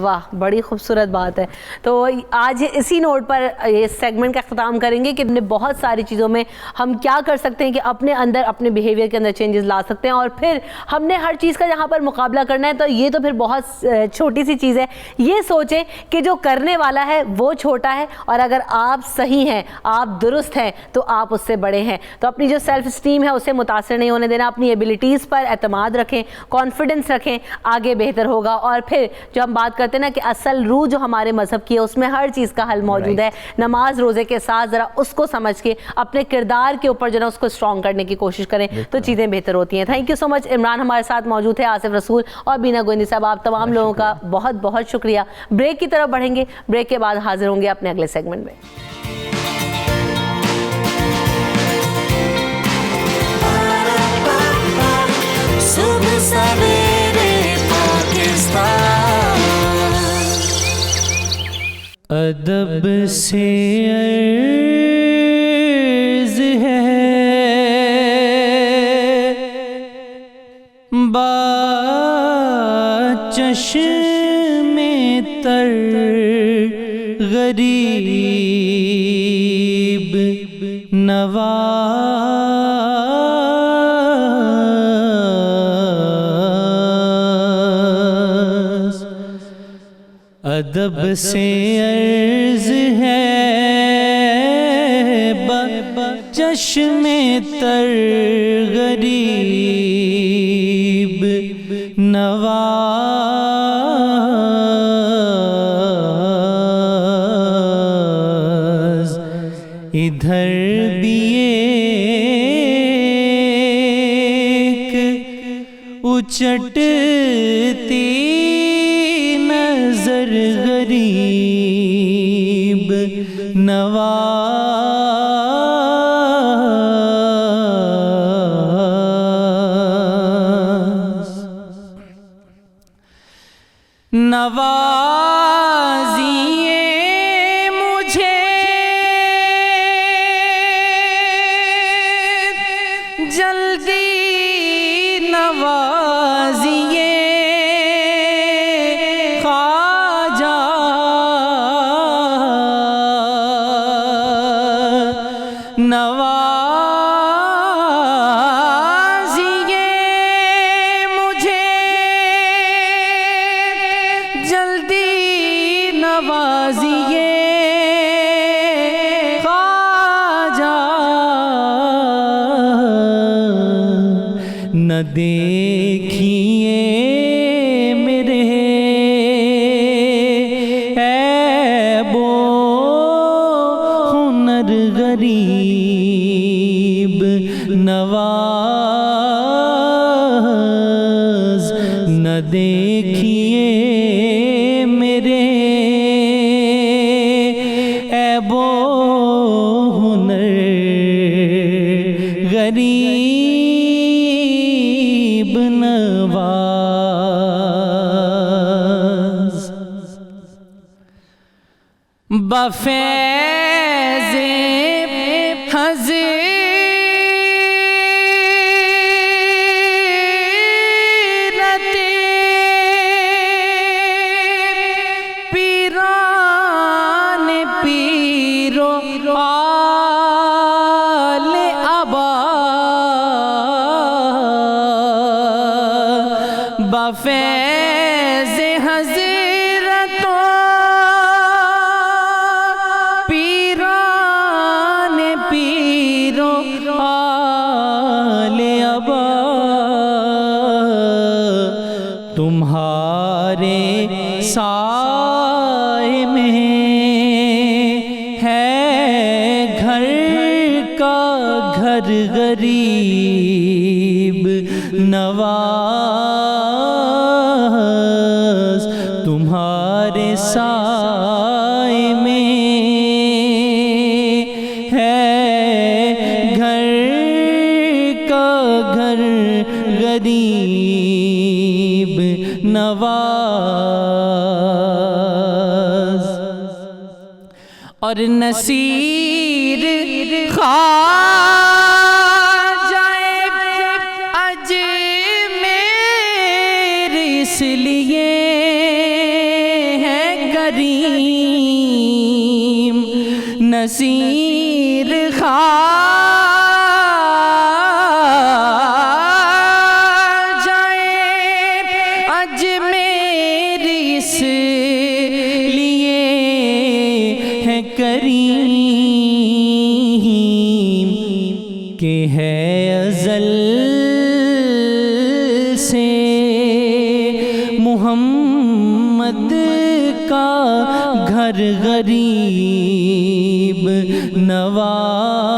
واہ بڑی خوبصورت بات ہے. تو آج اسی نوٹ پر اس سیگمنٹ کا اختتام کریں گے کہ بہت ساری چیزوں میں ہم کیا کر سکتے ہیں کہ اپنے اندر اپنے بیہیویئر کے اندر چینجز لا سکتے ہیں, اور پھر ہم نے ہر چیز کا جہاں پر مقابلہ کرنا ہے تو یہ تو پھر بہت چھوٹی سی چیز ہے. یہ سوچیں کہ جو کرنے والا ہے وہ چھوٹا ہے, اور اگر آپ صحیح ہیں, آپ درست ہیں, تو آپ اس سے بڑے ہیں. تو اپنی جو سیلف اسٹیم ہے اسے متاثر نہیں ہونے دینا, اپنی ایبلٹیز پر اعتماد رکھیں, کانفیڈنس رکھیں, آگے بہتر ہوگا. اور پھر جو ہم بات کرتے ہیں نا کہ اصل روح جو ہمارے مذہب کی ہے اس میں ہر چیز کا حل موجود ہے. نماز روزے کے ساتھ ذرا اس کو سمجھ کے اپنے کردار کے اوپر جو نا اس کو اسٹرانگ کرنے کی کوشش کریں تو چیزیں بہتر ہوتی ہیں. تھینک یو سو مچ. عمران ہمارے ساتھ موجود تھے, آصف رسول اور بینا گوئندی صاحب, آپ تمام لوگوں کا بہت بہت شکریہ. بریک کی طرف بڑھیں گے, بریک کے بعد حاضر ہوں گے اپنے اگلے سیگمنٹ میں. صبح سویرے پاکستان. ادب سے عرض ہے با چشم تر غریب نواز. ادب سے عرض ہے چشم تر غریب نواز. ادھر بھی ایک اچٹتی نظر غریب نواز. نوازیے مجھے جلدی نوازیے خواجہ, نوازیے مجھے جلدی نوازیے خواجہ. نہ دیکھیے میرے عیب و ہنر غریب نواز. نہ دیکھیے میرے عیب و ہنر غریب نواز. بفیض حضرت پیران پیرو آل ابا, بفیض حضرت پیران پیرو آل ابا. تمہارے سائے میں ہے گھر کا گھر غریب نواز. تمہارے سائے میں ہے گھر کا گھر غریب نواز. اور نصیر خواجہ اجمیر اس لیے کریم نصیر خواجہ اجمیر اس لیے ہے کریم کہ ہے ازل سے محمد کا گھر غریب نواز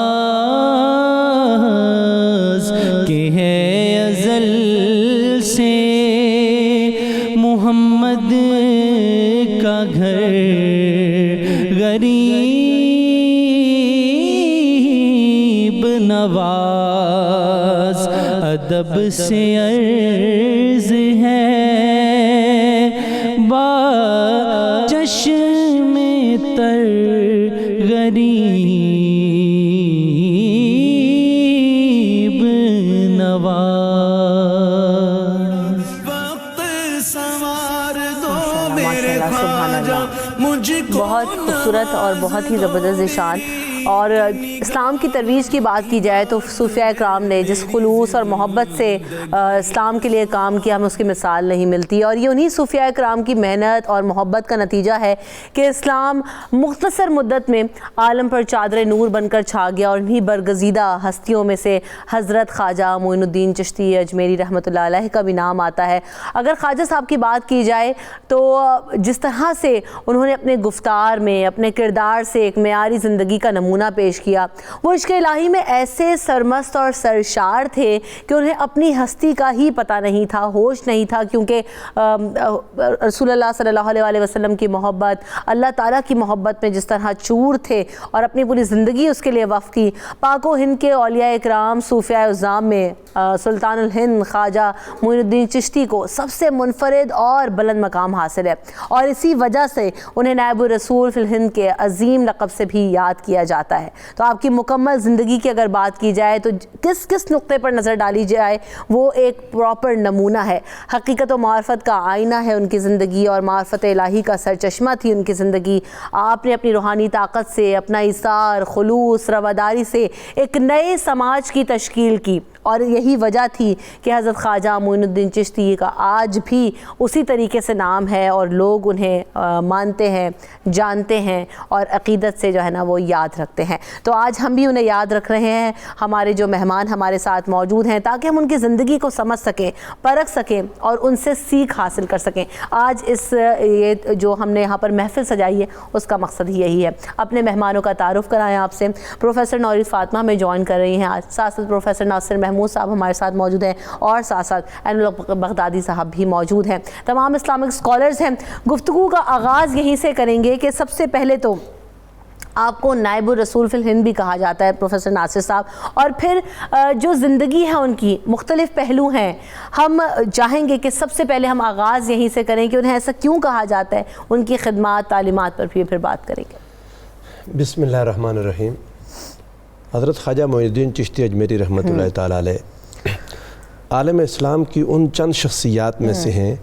کہ ہے ازل سے محمد کا گھر غریب نواز ادب سے عرض ہے با چشم تر غریب نواز وقت سنوار دو میرے خواجہ مجھ کو بہت خوبصورت اور بہت ہی زبردست نشان. اور اسلام کی ترویج کی بات کی جائے تو صوفیاء کرام نے جس خلوص اور محبت سے اسلام کے لیے کام کیا ہمیں اس کی مثال نہیں ملتی. اور یہ انہی صوفیاء کرام کی محنت اور محبت کا نتیجہ ہے کہ اسلام مختصر مدت میں عالم پر چادر نور بن کر چھا گیا. اور انہی برگزیدہ ہستیوں میں سے حضرت خواجہ معین الدین چشتی اجمیری رحمۃ اللہ علیہ کا بھی نام آتا ہے. اگر خواجہ صاحب کی بات کی جائے تو جس طرح سے انہوں نے اپنے گفتار میں اپنے کردار سے ایک معیاری زندگی کا نمونہ پیش کیا, وہ عشق الہی میں ایسے سرمست اور سرشار تھے کہ انہیں اپنی ہستی کا ہی پتہ نہیں تھا, ہوش نہیں تھا, کیونکہ رسول اللہ صلی اللہ علیہ وسلم کی محبت, اللہ تعالیٰ کی محبت میں جس طرح چور تھے اور اپنی پوری زندگی اس کے لیے وقف کی. پاک و ہند کے اولیاء اکرام صوفیاء عظام میں سلطان الہند خواجہ معین الدین چشتی کو سب سے منفرد اور بلند مقام حاصل ہے, اور اسی وجہ سے انہیں نائب الرسول فی الہند کے عظیم لقب سے بھی یاد کیا جاتا ہے. تو آپ کی مکمل زندگی کی اگر بات کی جائے تو کس کس نقطے پر نظر ڈالی جائے وہ ایک پراپر نمونہ ہے. حقیقت و معرفت کا آئینہ ہے ان کی زندگی, اور معرفت الہی کا سرچشمہ تھی ان کی زندگی. آپ نے اپنی روحانی طاقت سے, اپنا ایثار, خلوص, رواداری سے ایک نئے سماج کی تشکیل کی, اور یہی وجہ تھی کہ حضرت خواجہ معین الدین چشتی کا آج بھی اسی طریقے سے نام ہے, اور لوگ انہیں مانتے ہیں, جانتے ہیں, اور عقیدت سے جو ہے نا وہ یاد رکھتے ہیں. تو آج ہم بھی انہیں یاد رکھ رہے ہیں. ہمارے جو مہمان ہمارے ساتھ موجود ہیں تاکہ ہم ان کی زندگی کو سمجھ سکیں, پرکھ سکیں اور ان سے سیکھ حاصل کر سکیں. آج یہ جو ہم نے یہاں پر محفل سجائی ہے اس کا مقصد ہی یہی ہے. اپنے مہمانوں کا تعارف کرائیں آپ سے. پروفیسر نوری فاطمہ ہمیں جوائن کر رہی ہیں آج, ساتھ ساتھ پروفیسر ناصر محمود صاحب ہمارے ساتھ موجود ہیں, اور ساتھ ساتھ عین الحق بغدادی صاحب بھی موجود ہیں. تمام اسلامک اسکالرز ہیں. گفتگو کا آغاز یہیں سے کریں گے کہ سب سے پہلے تو آپ کو نائب الرسول فی الہند بھی کہا جاتا ہے پروفیسر ناصر صاحب, اور پھر جو زندگی ہے ان کی مختلف پہلو ہیں. ہم چاہیں گے کہ سب سے پہلے ہم آغاز یہیں سے کریں کہ انہیں ایسا کیوں کہا جاتا ہے, ان کی خدمات, تعلیمات پر پھر بات کریں گے. بسم اللہ الرحمن الرحیم. حضرت خواجہ معین الدین چشتی اجمیری رحمۃ اللہ تعالیٰ علیہ عالم اسلام کی ان چند شخصیات میں سے ہیں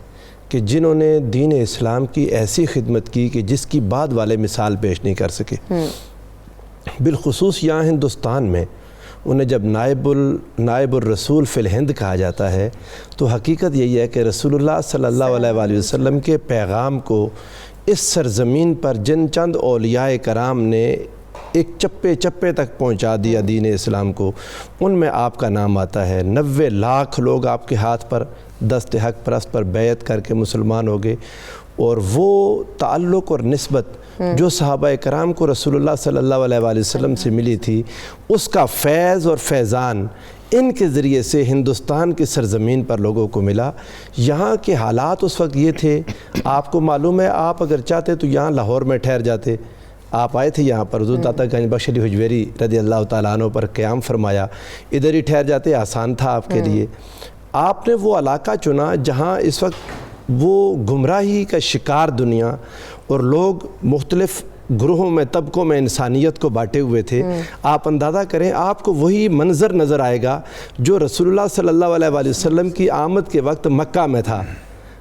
کہ جنہوں نے دین اسلام کی ایسی خدمت کی کہ جس کی بعد والے مثال پیش نہیں کر سکے. بالخصوص یہاں ہندوستان میں انہیں جب نائب الرسول فی الہند کہا جاتا ہے تو حقیقت یہی ہے کہ رسول اللہ صلی اللہ علیہ وسلم کے پیغام کو اس سرزمین پر جن چند اولیاء کرام نے ایک چپے چپے تک پہنچا دیا دین اسلام کو, ان میں آپ کا نام آتا ہے. 90 لاکھ لوگ آپ کے ہاتھ پر دست حق پرست پر بیعت کر کے مسلمان ہو گئے, اور وہ تعلق اور نسبت جو صحابہ کرام کو رسول اللہ صلی اللہ علیہ وسلم سے ملی تھی, اس کا فیض اور فیضان ان کے ذریعے سے ہندوستان کی سرزمین پر لوگوں کو ملا. یہاں کے حالات اس وقت یہ تھے, آپ کو معلوم ہے, آپ اگر چاہتے تو یہاں لاہور میں ٹھہر جاتے. آپ آئے تھے یہاں پر, حضور داتا گنج بخش علی حجویری رضی اللہ تعالیٰ عنہ پر قیام فرمایا, ادھر ہی ٹھہر جاتے, آسان تھا آپ کے لیے. آپ نے وہ علاقہ چنا جہاں اس وقت وہ گمراہی کا شکار دنیا اور لوگ مختلف گروہوں میں, طبقوں میں انسانیت کو بانٹے ہوئے تھے. آپ اندازہ کریں, آپ کو وہی منظر نظر آئے گا جو رسول اللہ صلی اللہ علیہ وسلم کی آمد کے وقت مکہ میں تھا.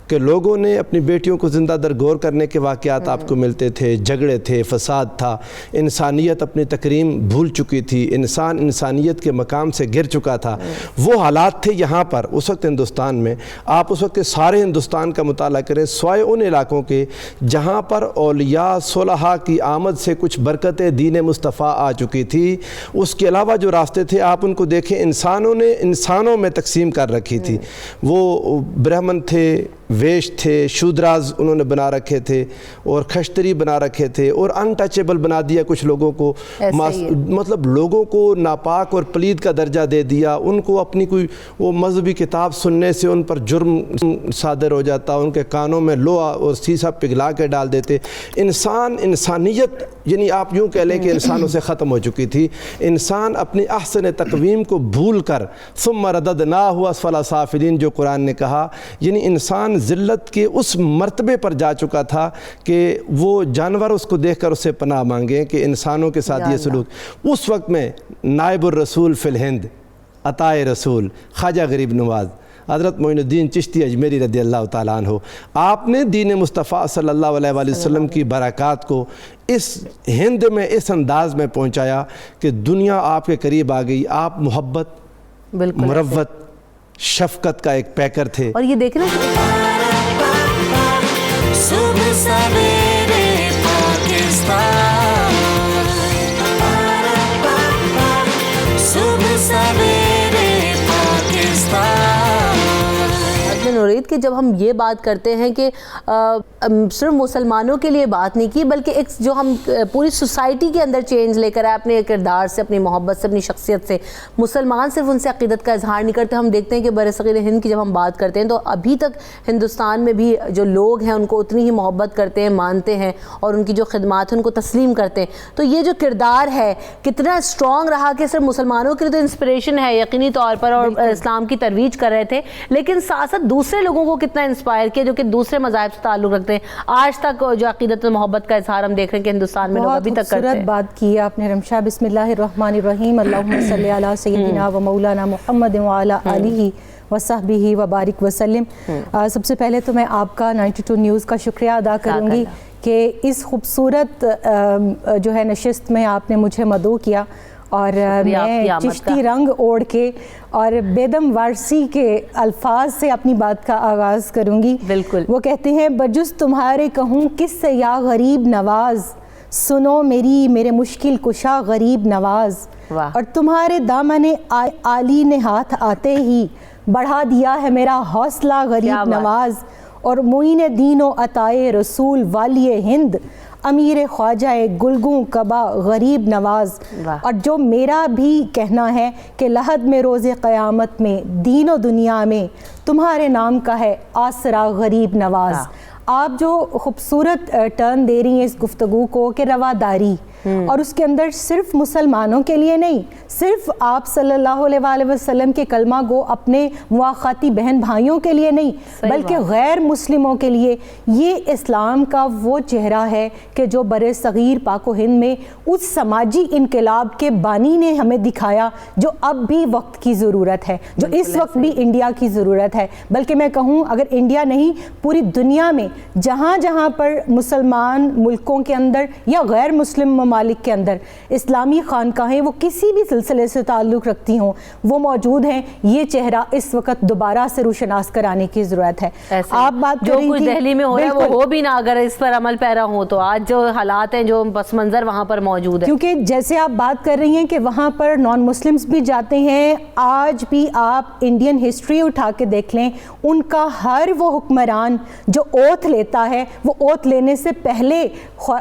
کہ لوگوں نے اپنی بیٹیوں کو زندہ درگور کرنے کے واقعات آپ کو ملتے تھے، جھگڑے تھے، فساد تھا، انسانیت اپنی تکریم بھول چکی تھی، انسان انسانیت کے مقام سے گر چکا تھا. وہ حالات تھے یہاں پر اس وقت ہندوستان میں. آپ اس وقت کے سارے ہندوستان کا مطالعہ کریں سوائے ان علاقوں کے جہاں پر اولیاء صلحاء کی آمد سے کچھ برکتیں دین مصطفیٰ آ چکی تھی. اس کے علاوہ جو راستے تھے آپ ان کو دیکھیں، انسانوں نے انسانوں میں تقسیم کر رکھی تھی. وہ برہمن تھے، ویش تھے، شودراز انہوں نے بنا رکھے تھے، اور کھشتری بنا رکھے تھے، اور انٹچیبل بنا دیا کچھ لوگوں کو. مطلب لوگوں کو ناپاک اور پلید کا درجہ دے دیا. ان کو اپنی کوئی وہ مذہبی کتاب سننے سے ان پر جرم صادر ہو جاتا، ان کے کانوں میں لوہا اور سیسا پگھلا کے ڈال دیتے. انسانیت یعنی آپ یوں کہہ لیں کہ انسانوں سے ختم ہو چکی تھی. انسان اپنی احسن تقویم کو بھول کر ثم رددناہ اسفل سافلین جو قرآن نے کہا، یعنی انسان ذلت کے اس مرتبے پر جا چکا تھا کہ وہ جانور اس کو دیکھ کر اس سے پناہ مانگیں کہ انسانوں کے ساتھ یہ سلوک. اس وقت میں نائب الرسول فی الہند عطائے رسول خواجہ غریب نواز حضرت معین الدین چشتی اجمیری رضی اللہ تعالیٰ عنہ، آپ نے دین مصطفیٰ صلی اللہ علیہ وآلہ وسلم کی برکات کو اس ہند میں اس انداز میں پہنچایا کہ دنیا آپ کے قریب آ گئی. آپ محبت، مروت، شفقت کا ایک پیکر تھے. اور یہ دیکھنا صبح سویرے پاکستان، صبح سویرے پاکستان. نورید کہ جب ہم یہ بات کرتے ہیں کہ صرف مسلمانوں کے لیے بات نہیں کی بلکہ ایک جو ہم پوری سوسائٹی کے اندر چینج لے کر آئے اپنے کردار سے، اپنی محبت سے، اپنی شخصیت سے. مسلمان صرف ان سے عقیدت کا اظہار نہیں کرتے. ہم دیکھتے ہیں کہ برصغیر ہند کی جب ہم بات کرتے ہیں تو ابھی تک ہندوستان میں بھی جو لوگ ہیں ان کو اتنی ہی محبت کرتے ہیں، مانتے ہیں، اور ان کی جو خدمات ہیں ان کو تسلیم کرتے ہیں. تو یہ جو کردار ہے کتنا اسٹرانگ رہا کہ صرف مسلمانوں کے لیے تو انسپریشن ہے یقینی طور پر، اور اسلام کی ترویج کر رہے تھے، لیکن ساتھ ساتھ دوسرے لوگوں کو کتنا انسپائر کیا جو کہ دوسرے مذاہب سے تعلق رکھتے ہیں. آج تک جو عقیدت و محبت کا اظہار ہم دیکھ رہے ہیں کہ ہندوستان میں لوگ ابھی تک کرتے ہیں. بہت خوبصورت بات کی آپ نے رمشا. بسم اللہ الرحمن الرحیم. اللہم صلی علی سیدنا و مولانا محمد وعلی آلہ وصحبہ وبارک وسلم. سب سے پہلے تو میں آپ کا 92 نیوز کا شکریہ ادا کروں گی کہ اس خوبصورت جو ہے نشست میں آپ نے مجھے مدعو کیا، اور میں چشتی رنگ اوڑھ کے اور بیدم وارسی کے الفاظ سے اپنی بات کا آغاز کروں گی. بالکل. وہ کہتے ہیں بجز تمہارے کہوں کس سے یا غریب نواز، سنو میرے مشکل کشا غریب نواز. اور تمہارے دامن عالی نے ہاتھ آتے ہی بڑھا دیا ہے میرا حوصلہ غریب نواز. اور معین دین و عطائے رسول والی ہند، امیر خواجہ گلگوں کبا غریب نواز. اور جو میرا بھی کہنا ہے کہ لحد میں روز قیامت میں دین و دنیا میں تمہارے نام کا ہے آسرا غریب نواز. آپ جو خوبصورت ٹرن دے رہی ہیں اس گفتگو کو کہ رواداری، اور اس کے اندر صرف مسلمانوں کے لیے نہیں، صرف آپ صلی اللہ علیہ وآلہ وسلم کے کلمہ گو اپنے مواخاتی بہن بھائیوں کے لیے نہیں بلکہ غیر مسلموں کے لیے. یہ اسلام کا وہ چہرہ ہے کہ جو بر صغیر پاک و ہند میں اس سماجی انقلاب کے بانی نے ہمیں دکھایا جو اب بھی وقت کی ضرورت ہے، جو اس وقت بھی انڈیا کی ضرورت ہے. بلکہ میں کہوں اگر انڈیا نہیں پوری دنیا میں جہاں جہاں پر مسلمان ملکوں کے اندر یا غیر مسلم ممالک کے اندر اسلامی خانقاہیں وہ کسی بھی سلسلے سے تعلق رکھتی ہوں وہ موجود ہیں. یہ چہرہ اس وقت دوبارہ سے روشناس کرانے کی ضرورت ہے. آپ بات جو کچھ دہلی میں ہو رہا ہے وہ ہو بھی نہ اگر اس پر عمل پیرا ہو تو آج جو حالات ہیں جو پس منظر وہاں پر موجود ہے. کیونکہ جیسے آپ بات کر رہی ہیں کہ وہاں پر نان مسلمز بھی جاتے ہیں، آج بھی آپ انڈین ہسٹری اٹھا کے دیکھ لیں، ان کا ہر وہ حکمران جو اوتھ لیتا ہے وہ اوتھ لینے سے پہلے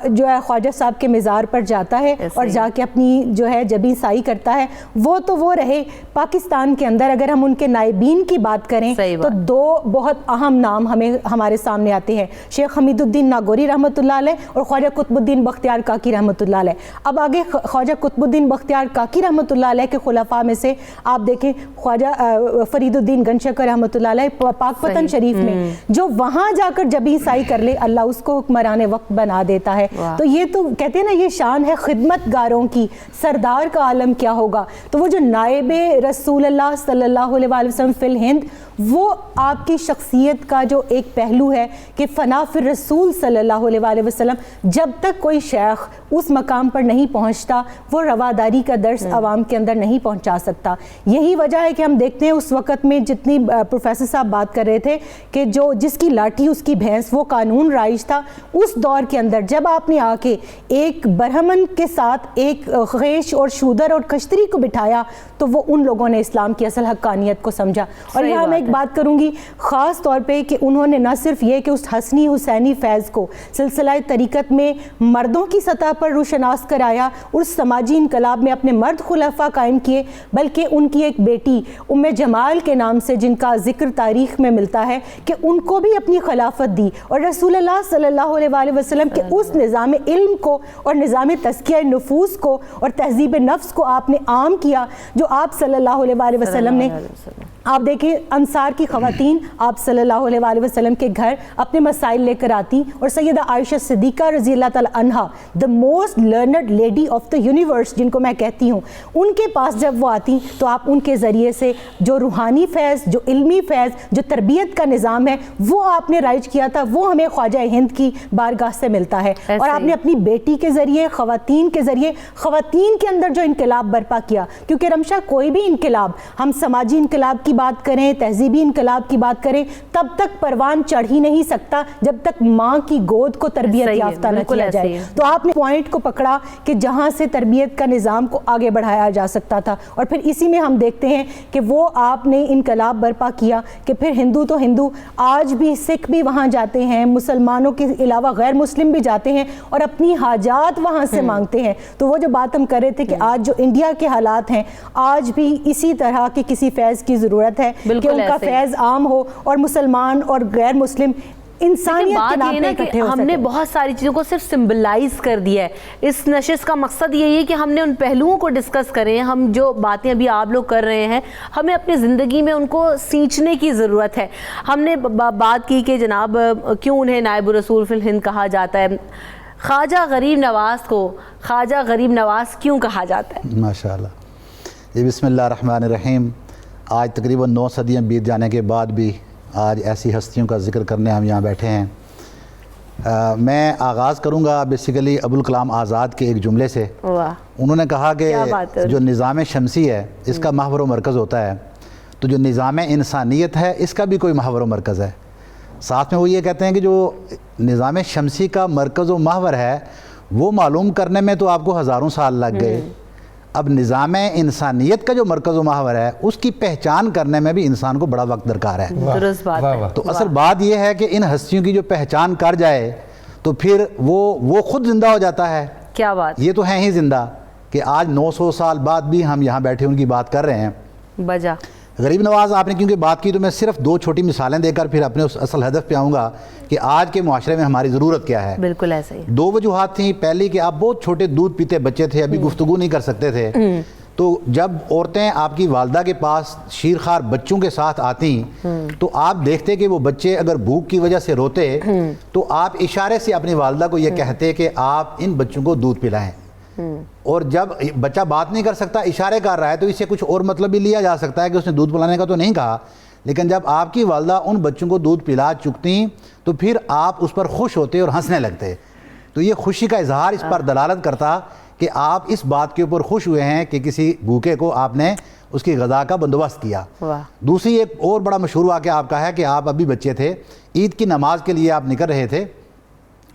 جو ہے خواجہ صاحب کے مزار پر جاتا ہے اور جا کے اپنی جو ہے جبیں سائی کرتا ہے. وہ تو وہ رہے پاکستان کے اندر اگر ہم ان کے نائبین کی بات کریں تو دو بہت اہم نام ہمارے سامنے آتے ہیں، شیخ حمید الدین ناگوری رحمۃ اللہ علیہ اور خواجہ قطب الدین بختیار کاکی رحمۃ اللہ علیہ. اب آگے خواجہ قطب الدین بختیار کاکی رحمۃ اللہ علیہ کے خلفاء میں سے آپ دیکھیں خواجہ فرید الدین گنشکر رحمۃ اللہ علیہ پاک پتن شریف میں جو وہاں جا کر جبیں سائی کر لے اللہ اس کو حکمران وقت بنا دیتا ہے. تو یہ تو کہتے ہیں نا یہ شان ہے خدمت گاروں کی، سردار کا عالم کیا ہوگا. تو وہ جو نائب رسول اللہ صلی اللہ علیہ وسلم فی الہند وہ آپ کی شخصیت کا جو ایک پہلو ہے کہ فنا فی رسول صلی اللہ علیہ وآلہ وسلم، جب تک کوئی شیخ اس مقام پر نہیں پہنچتا وہ رواداری کا درس عوام کے اندر نہیں پہنچا سکتا. یہی وجہ ہے کہ ہم دیکھتے ہیں اس وقت میں جتنی پروفیسر صاحب بات کر رہے تھے کہ جس کی لاٹھی اس کی بھینس، وہ قانون رائج تھا. اس دور کے اندر جب آپ نے آ کے ایک برہمن کے ساتھ ایک خیش اور شودر اور کشتری کو بٹھایا تو وہ ان لوگوں نے اسلام کی اصل حقانیت کو سمجھا. اور یہاں میں ایک بات کروں گی خاص طور پہ کہ انہوں نے نہ صرف یہ کہ اس حسنی حسینی فیض کو سلسلہ طریقت میں مردوں کی سطح پر روشناس کرایا، اس سماجی انقلاب میں اپنے مرد خلفاء قائم کیے، بلکہ ان کی ایک بیٹی ام جمال کے نام سے جن کا ذکر تاریخ میں ملتا ہے کہ ان کو بھی اپنی خلافت دی، اور رسول اللہ صلی اللہ علیہ وآلہ وسلم کے اس نظام علم کو اور نظام تزکیہ نفوس کو اور تہذیب نفس کو آپ نے عام کیا جو آپ صلی اللہ علیہ وآلہ وسلم نے. آپ دیکھیں انصار کی خواتین آپ صلی اللہ علیہ وآلہ وسلم کے گھر اپنے مسائل لے کر آتی، اور سیدہ عائشہ صدیقہ رضی اللہ تعالی عنہا the most learned lady of the universe جن کو میں کہتی ہوں، ان کے پاس جب وہ آتی تو آپ ان کے ذریعے سے جو روحانی فیض، جو علمی فیض، جو تربیت کا نظام ہے وہ آپ نے رائج کیا تھا، وہ ہمیں خواجہ ہند کی بارگاہ سے ملتا ہے. اور آپ نے اپنی بیٹی کے ذریعے، خواتین کے ذریعے، خواتین کے اندر جو انقلاب برپا کیا، کیونکہ رمشا کوئی بھی انقلاب، ہم سماجی انقلاب کی بات کریں، تہذیبی انقلاب کی بات کریں، تب تک پروان چڑھ ہی نہیں سکتا جب تک ماں کی گود کو تربیت یافتہ نہ کیا جائے. تو آپ نے پوائنٹ کو پکڑا کہ جہاں سے تربیت کا نظام کو آگے بڑھایا جا سکتا تھا، اور پھر اسی میں ہم دیکھتے ہیں کہ وہ آپ نے انقلاب برپا کیا کہ پھر ہندو تو ہندو، آج بھی سکھ بھی وہاں جاتے ہیں، مسلمانوں کے علاوہ غیر مسلم بھی جاتے ہیں اور اپنی حاجات وہاں سے مانگتے ہیں. تو وہ جو بات ہم کر رہے تھے کہ آج جو انڈیا کے حالات ہیں، آج بھی اسی طرح کے کسی فیض کی ضرورت ہے کہ ان کا فیض عام ہو اور مسلمان اور غیر مسلم انسانیت کے نام پہ اکٹھے ہو سکے. ہم نے بہت ساری چیزوں کو صرف سمبلائز کر دیا ہے. اس نشست کا مقصد یہی ہے کہ ہم نے ان پہلوؤں کو ڈسکس کریں. ہم جو باتیں ابھی آپ لوگ کر رہے ہیں ہمیں اپنی زندگی میں ان کو سینچنے کی ضرورت ہے. ہم نے بات کی کہ جناب کیوں انہیں نائب رسول فی الہند کہا جاتا ہے. خواجہ غریب نواز کو خواجہ غریب نواز کیوں کہا جاتا ہے؟ ماشاءاللہ. جی بسم اللہ الرحمن الرحیم. آج تقریباً 9 صدیاں بیت جانے کے بعد بھی آج ایسی ہستیوں کا ذکر کرنے ہم یہاں بیٹھے ہیں. میں آغاز کروں گا بیسیکلی ابوالکلام آزاد کے ایک جملے سے. انہوں نے کہا کہ جو نظام شمسی ہے اس کا محور و مرکز ہوتا ہے، تو جو نظام انسانیت ہے اس کا بھی کوئی محور و مرکز ہے. ساتھ میں وہ یہ کہتے ہیں کہ جو نظام شمسی کا مرکز و محور ہے وہ معلوم کرنے میں تو آپ کو ہزاروں سال لگ گئے. اب نظام انسانیت کا جو مرکز و محور ہے اس کی پہچان کرنے میں بھی انسان کو بڑا وقت درکار ہے. درست بات ہے. تو اصل بات یہ ہے کہ ان ہستیوں کی جو پہچان کر جائے تو پھر وہ خود زندہ ہو جاتا ہے. کیا بات، یہ تو ہیں ہی زندہ کہ آج 900 سال بعد بھی ہم یہاں بیٹھے ان کی بات کر رہے ہیں. بجا غریب نواز آپ نے کیونکہ بات کی تو میں صرف 2 چھوٹی مثالیں دے کر پھر اپنے اس اصل ہدف پہ آؤں گا کہ آج کے معاشرے میں ہماری ضرورت کیا ہے. بالکل ایسا ہی. 2 وجوہات تھیں. پہلی کہ آپ بہت چھوٹے دودھ پیتے بچے تھے، ابھی گفتگو نہیں کر سکتے تھے، تو جب عورتیں آپ کی والدہ کے پاس شیرخوار بچوں کے ساتھ آتی تو آپ دیکھتے کہ وہ بچے اگر بھوک کی وجہ سے روتے تو آپ اشارے سے اپنی والدہ کو یہ کہتے کہ آپ ان بچوں کو دودھ پلائیں. اور جب بچہ بات نہیں کر سکتا، اشارے کر رہا ہے، تو اس سے کچھ اور مطلب بھی لیا جا سکتا ہے کہ اس نے دودھ پلانے کا تو نہیں کہا. لیکن جب آپ کی والدہ ان بچوں کو دودھ پلا چکتی تو پھر آپ اس پر خوش ہوتے اور ہنسنے لگتے. تو یہ خوشی کا اظہار اس پر دلالت کرتا کہ آپ اس بات کے اوپر خوش ہوئے ہیں کہ کسی بھوکے کو آپ نے اس کی غذا کا بندوبست کیا. دوسری ایک اور بڑا مشہور واقعہ آپ کا ہے کہ آپ ابھی بچے تھے، عید کی نماز کے لیے آپ نکل رہے تھے،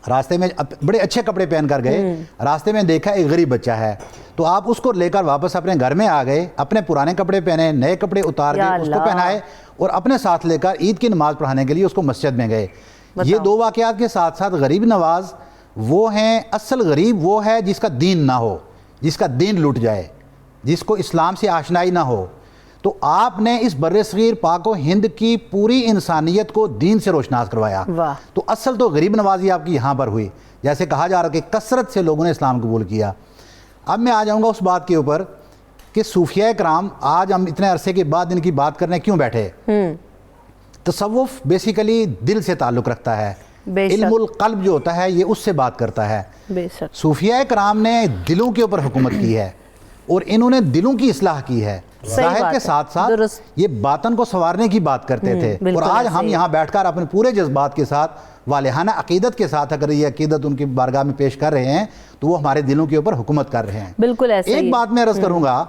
راستے میں بڑے اچھے کپڑے پہن کر گئے، راستے میں دیکھا ایک غریب بچہ ہے تو آپ اس کو لے کر واپس اپنے گھر میں آ گئے، اپنے پرانے کپڑے پہنے، نئے کپڑے اتار کے اس کو پہنائے اور اپنے ساتھ لے کر عید کی نماز پڑھانے کے لیے اس کو مسجد میں گئے. یہ 2 واقعات کے ساتھ ساتھ غریب نواز وہ ہیں، اصل غریب وہ ہے جس کا دین نہ ہو، جس کا دین لٹ جائے، جس کو اسلام سے آشنائی نہ ہو. تو آپ نے اس بر صغیر پاک و ہند کی پوری انسانیت کو دین سے روشناس کروایا. تو اصل تو غریب نوازی آپ کی یہاں پر ہوئی. جیسے کہا جا رہا کہ کثرت سے لوگوں نے اسلام قبول کیا. اب میں آ جاؤں گا اس بات کے اوپر کہ صوفیاء کرام آج ہم اتنے عرصے کے بعد ان کی بات کرنے کیوں بیٹھے. تصوف بیسیکلی دل سے تعلق رکھتا ہے. علم القلب جو ہوتا ہے یہ اس سے بات کرتا ہے. صوفیاء کرام نے دلوں کے اوپر حکومت کی ہے اور انہوں نے دلوں کی اصلاح کی ہے. ظاہر کے ساتھ ساتھ یہ باطن کو سنوارنے کی بات کرتے تھے. اور آج ہم یہاں بیٹھ کر اپنے پورے جذبات کے ساتھ والہانہ عقیدت کے ساتھ اگر یہ عقیدت ان کی بارگاہ میں پیش کر رہے ہیں تو وہ ہمارے دلوں کے اوپر حکومت کر رہے ہیں. بالکل ایسے ایک بات میں عرض کروں گا،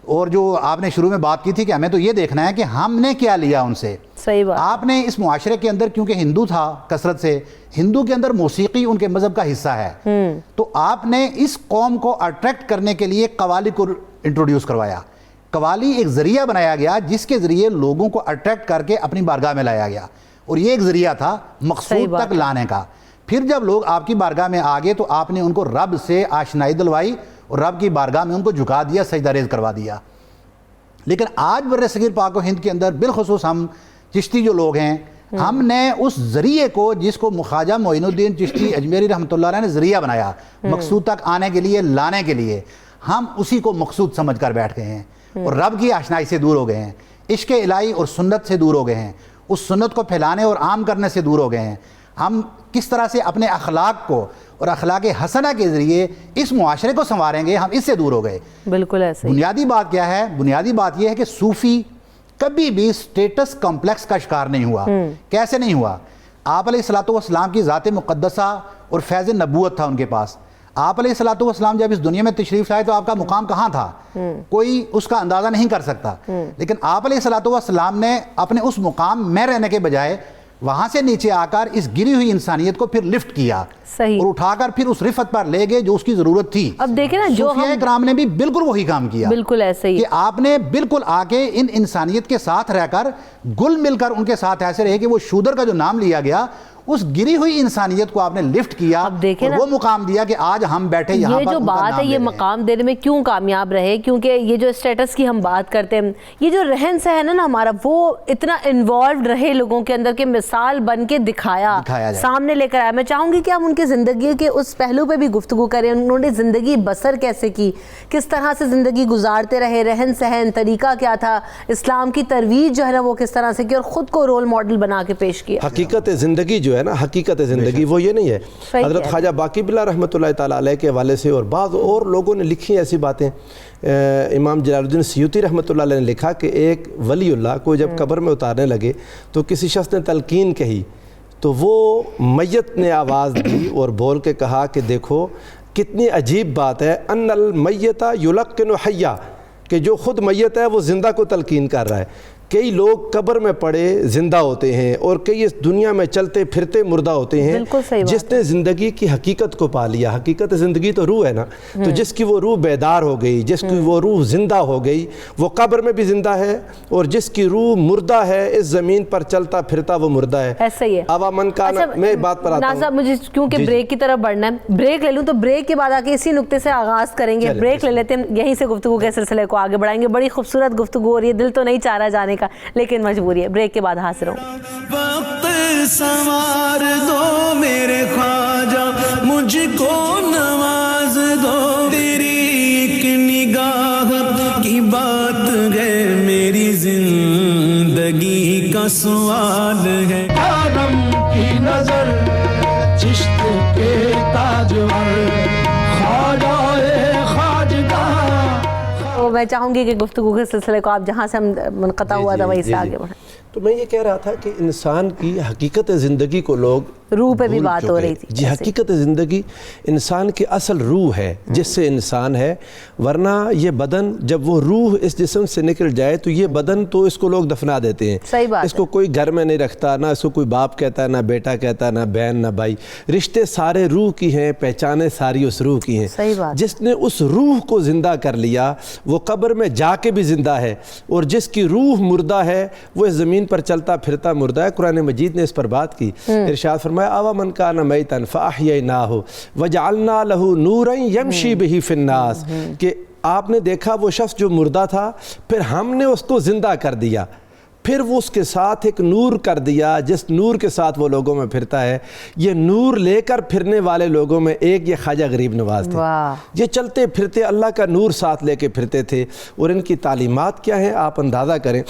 اور جو آپ نے شروع میں بات کی تھی کہ ہمیں تو یہ دیکھنا ہے کہ ہم نے کیا لیا ان سے. صحیح بات. آپ نے اس معاشرے کے اندر، کیونکہ ہندو تھا کثرت سے، ہندو کے اندر موسیقی ان کے مذہب کا حصہ ہے، تو آپ نے اس قوم کو اٹریکٹ کرنے کے لیے قوالی کو انٹروڈیوس کروایا. قوالی ایک ذریعہ بنایا گیا جس کے ذریعے لوگوں کو اٹریکٹ کر کے اپنی بارگاہ میں لایا گیا، اور یہ ایک ذریعہ تھا مقصود تک لانے کا. پھر جب لوگ آپ کی بارگاہ میں آگے تو آپ نے ان کو رب سے آشنائی دلوائی اور رب کی بارگاہ میں ان کو جھکا دیا، سجدہ ریز کروا دیا. لیکن آج بر صغیر پاک و ہند کے اندر بالخصوص ہم چشتی جو لوگ ہیں، ہم نے اس ذریعے کو، جس کو خواجہ معین الدین چشتی اجمیری رحمۃ اللہ علیہ نے ذریعہ بنایا مقصود تک آنے کے لیے، لانے کے لیے، ہم اسی کو مقصود سمجھ کر بیٹھ گئے ہیں اور رب کی آشنائی سے دور ہو گئے ہیں، عشق الہی اور سنت سے دور ہو گئے ہیں، اس سنت کو پھیلانے اور عام کرنے سے دور ہو گئے ہیں. ہم کس طرح سے اپنے اخلاق کو اور اخلاق حسنہ کے ذریعے اس معاشرے کو سنواریں گے، ہم اس سے دور ہو گئے. بالکل ایسے. بنیادی بات کیا ہے؟ بنیادی بات یہ ہے کہ صوفی کبھی بھی سٹیٹس کمپلیکس کا شکار نہیں ہوا. کیسے نہیں ہوا؟ آپ علیہ الصلوۃ والسلام کی ذات مقدسہ اور فیض نبوت تھا ان کے پاس. آپ علیہ الصلوۃ والسلام جب اس دنیا میں تشریف لائے تو آپ کا مقام کہاں تھا؟ کوئی اس کا اندازہ نہیں کر سکتا. لیکن آپ علیہ الصلوۃ والسلام نے اپنے اس مقام میں رہنے کے بجائے وہاں سے نیچے آ کر اس گری ہوئی انسانیت کو پھر لفٹ کیا اور اٹھا کر پھر اس رفت پر لے گئے جو اس کی ضرورت تھی. اب دیکھیں نا، جو صوفیاء کرام نے بھی بالکل وہی کام کیا. بالکل ایسے ہی کہ آپ نے بالکل آ کے ان انسانیت کے ساتھ رہ کر گل مل کر ان کے ساتھ ایسے رہے کہ وہ شودر کا جو نام لیا گیا، اس گری ہوئی انسانیت کو آپ نے لفٹ کیا اور وہ مقام دیا کہ آج ہم بیٹھے یہاں پر. یہ جو بات ہے، یہ مقام دینے میں کیوں کامیاب رہے؟ کیونکہ یہ جو اسٹیٹس کی ہم بات کرتے ہیں، یہ جو رہن سہن ہے نا ہمارا، وہ اتنا انوالوڈ رہے لوگوں کے اندر کہ مثال بن کے دکھایا سامنے لے کر آیا. میں چاہوں گی کہ ہم ان کی زندگی کے اس پہلو پہ بھی گفتگو کریں. انہوں نے زندگی بسر کیسے کی، کس طرح سے زندگی گزارتے رہے، رہن سہن طریقہ کیا تھا، اسلام کی ترویج جو ہے نا وہ کس طرح سے کی، اور خود کو رول ماڈل بنا کے پیش کیا. حقیقت زندگی جو ہے نا، حقیقت زندگی وہ یہ نہیں ہے. حضرت خواجہ باقی باللہ رحمۃ اللہ تعالیٰ علیہ کے حوالے سے اور بعض اور لوگوں نے لکھی ایسی باتیں. امام جلال الدین سیوطی رحمۃ اللہ علیہ نے لکھا کہ ایک ولی اللہ کو جب قبر میں اتارنے لگے تو کسی شخص نے تلقین کہی تو وہ میت نے آواز دی اور بول کے کہا کہ دیکھو کتنی عجیب بات ہے، ان المیت یلقن حیا، کہ جو خود میت ہے وہ زندہ کو تلقین کر رہا ہے. کئی لوگ قبر میں پڑے زندہ ہوتے ہیں اور کئی اس دنیا میں چلتے پھرتے مردہ ہوتے ہیں. جس نے زندگی کی حقیقت کو پا لیا، حقیقت زندگی تو روح ہے نا، تو جس کی وہ روح بیدار ہو گئی، جس کی وہ روح زندہ ہو گئی، وہ قبر میں بھی زندہ ہے، اور جس کی روح مردہ ہے اس زمین پر چلتا پھرتا وہ مردہ ہے. ایسا ہی ہے. اب من کا میں بات پر آتا ہوں. ناصر، مجھے کیونکہ بریک کی طرف بڑھنا ہے، بریک لے لوں تو بریک کے بعد آ کے اسی نقطے سے آغاز کریں گے. بریک لے لیتے ہیں، یہیں سے گفتگو کے سلسلے کو آگے بڑھائیں گے. بڑی خوبصورت گفتگو ہو رہی ہے، دل تو نہیں چاہ رہا جانے کا لیکن مجبوری ہے. بریک کے بعد حاضر ہوں. وقت سنوار دو میرے خواجہ، مجھ کو نواز دو، تیری ایک نگاہ کی بات ہے، میری زندگی کا سوال ہے. آدم کی نظر چشت کے تاجور، خواجہ خواجگاہ. میں چاہوں گی کہ گفتگو کے سلسلے کو آپ جہاں سے ہم منقطع ہوا تھا وہیں سے آگے بڑھیں. تو میں یہ کہہ رہا تھا کہ انسان کی حقیقت زندگی کو لوگ روح پہ بھی بات ہو رہی تھی. جی، حقیقت زندگی انسان کی اصل روح ہے جس سے انسان ہے، ورنہ یہ بدن جب وہ روح اس جسم سے نکل جائے تو یہ بدن تو اس کو لوگ دفنا دیتے ہیں. صحیح بات. اس کو کوئی گھر میں نہیں رکھتا، نہ اس کو کوئی باپ کہتا ہے، نہ بیٹا کہتا ہے، نہ بہن، نہ بھائی. رشتے سارے روح کی ہیں، پہچانیں ساری اس روح کی ہیں. صحیح بات. جس نے اس روح کو زندہ کر لیا وہ قبر میں جا کے بھی زندہ ہے، اور جس کی روح مردہ ہے وہ اس زمین پر چلتا پھرتا مردہ ہے. قرآن مجید نے اس پر بات کی. ارشاد فرمایا اَوَ مَنْ كَانَ مَيْتًا فَأَحْيَيْنَاهُ وَجَعَلْنَا لَهُ نُورًا يَمْشِي بِهِ فِي النَّاسِ، کہ آپ نے دیکھا وہ شخص جو مردہ تھا پھر ہم نے اس کو زندہ کر دیا، پھر وہ اس کے ساتھ ایک نور کر دیا جس نور کے ساتھ وہ لوگوں میں پھرتا ہے. یہ نور لے کر پھرنے والے لوگوں میں ایک یہ خواجہ غریب نواز تھے. یہ چلتے پھرتے اللہ کا نور ساتھ لے کے پھرتے تھے. اور ان کی تعلیمات کیا ہیں آپ اندازہ کریں.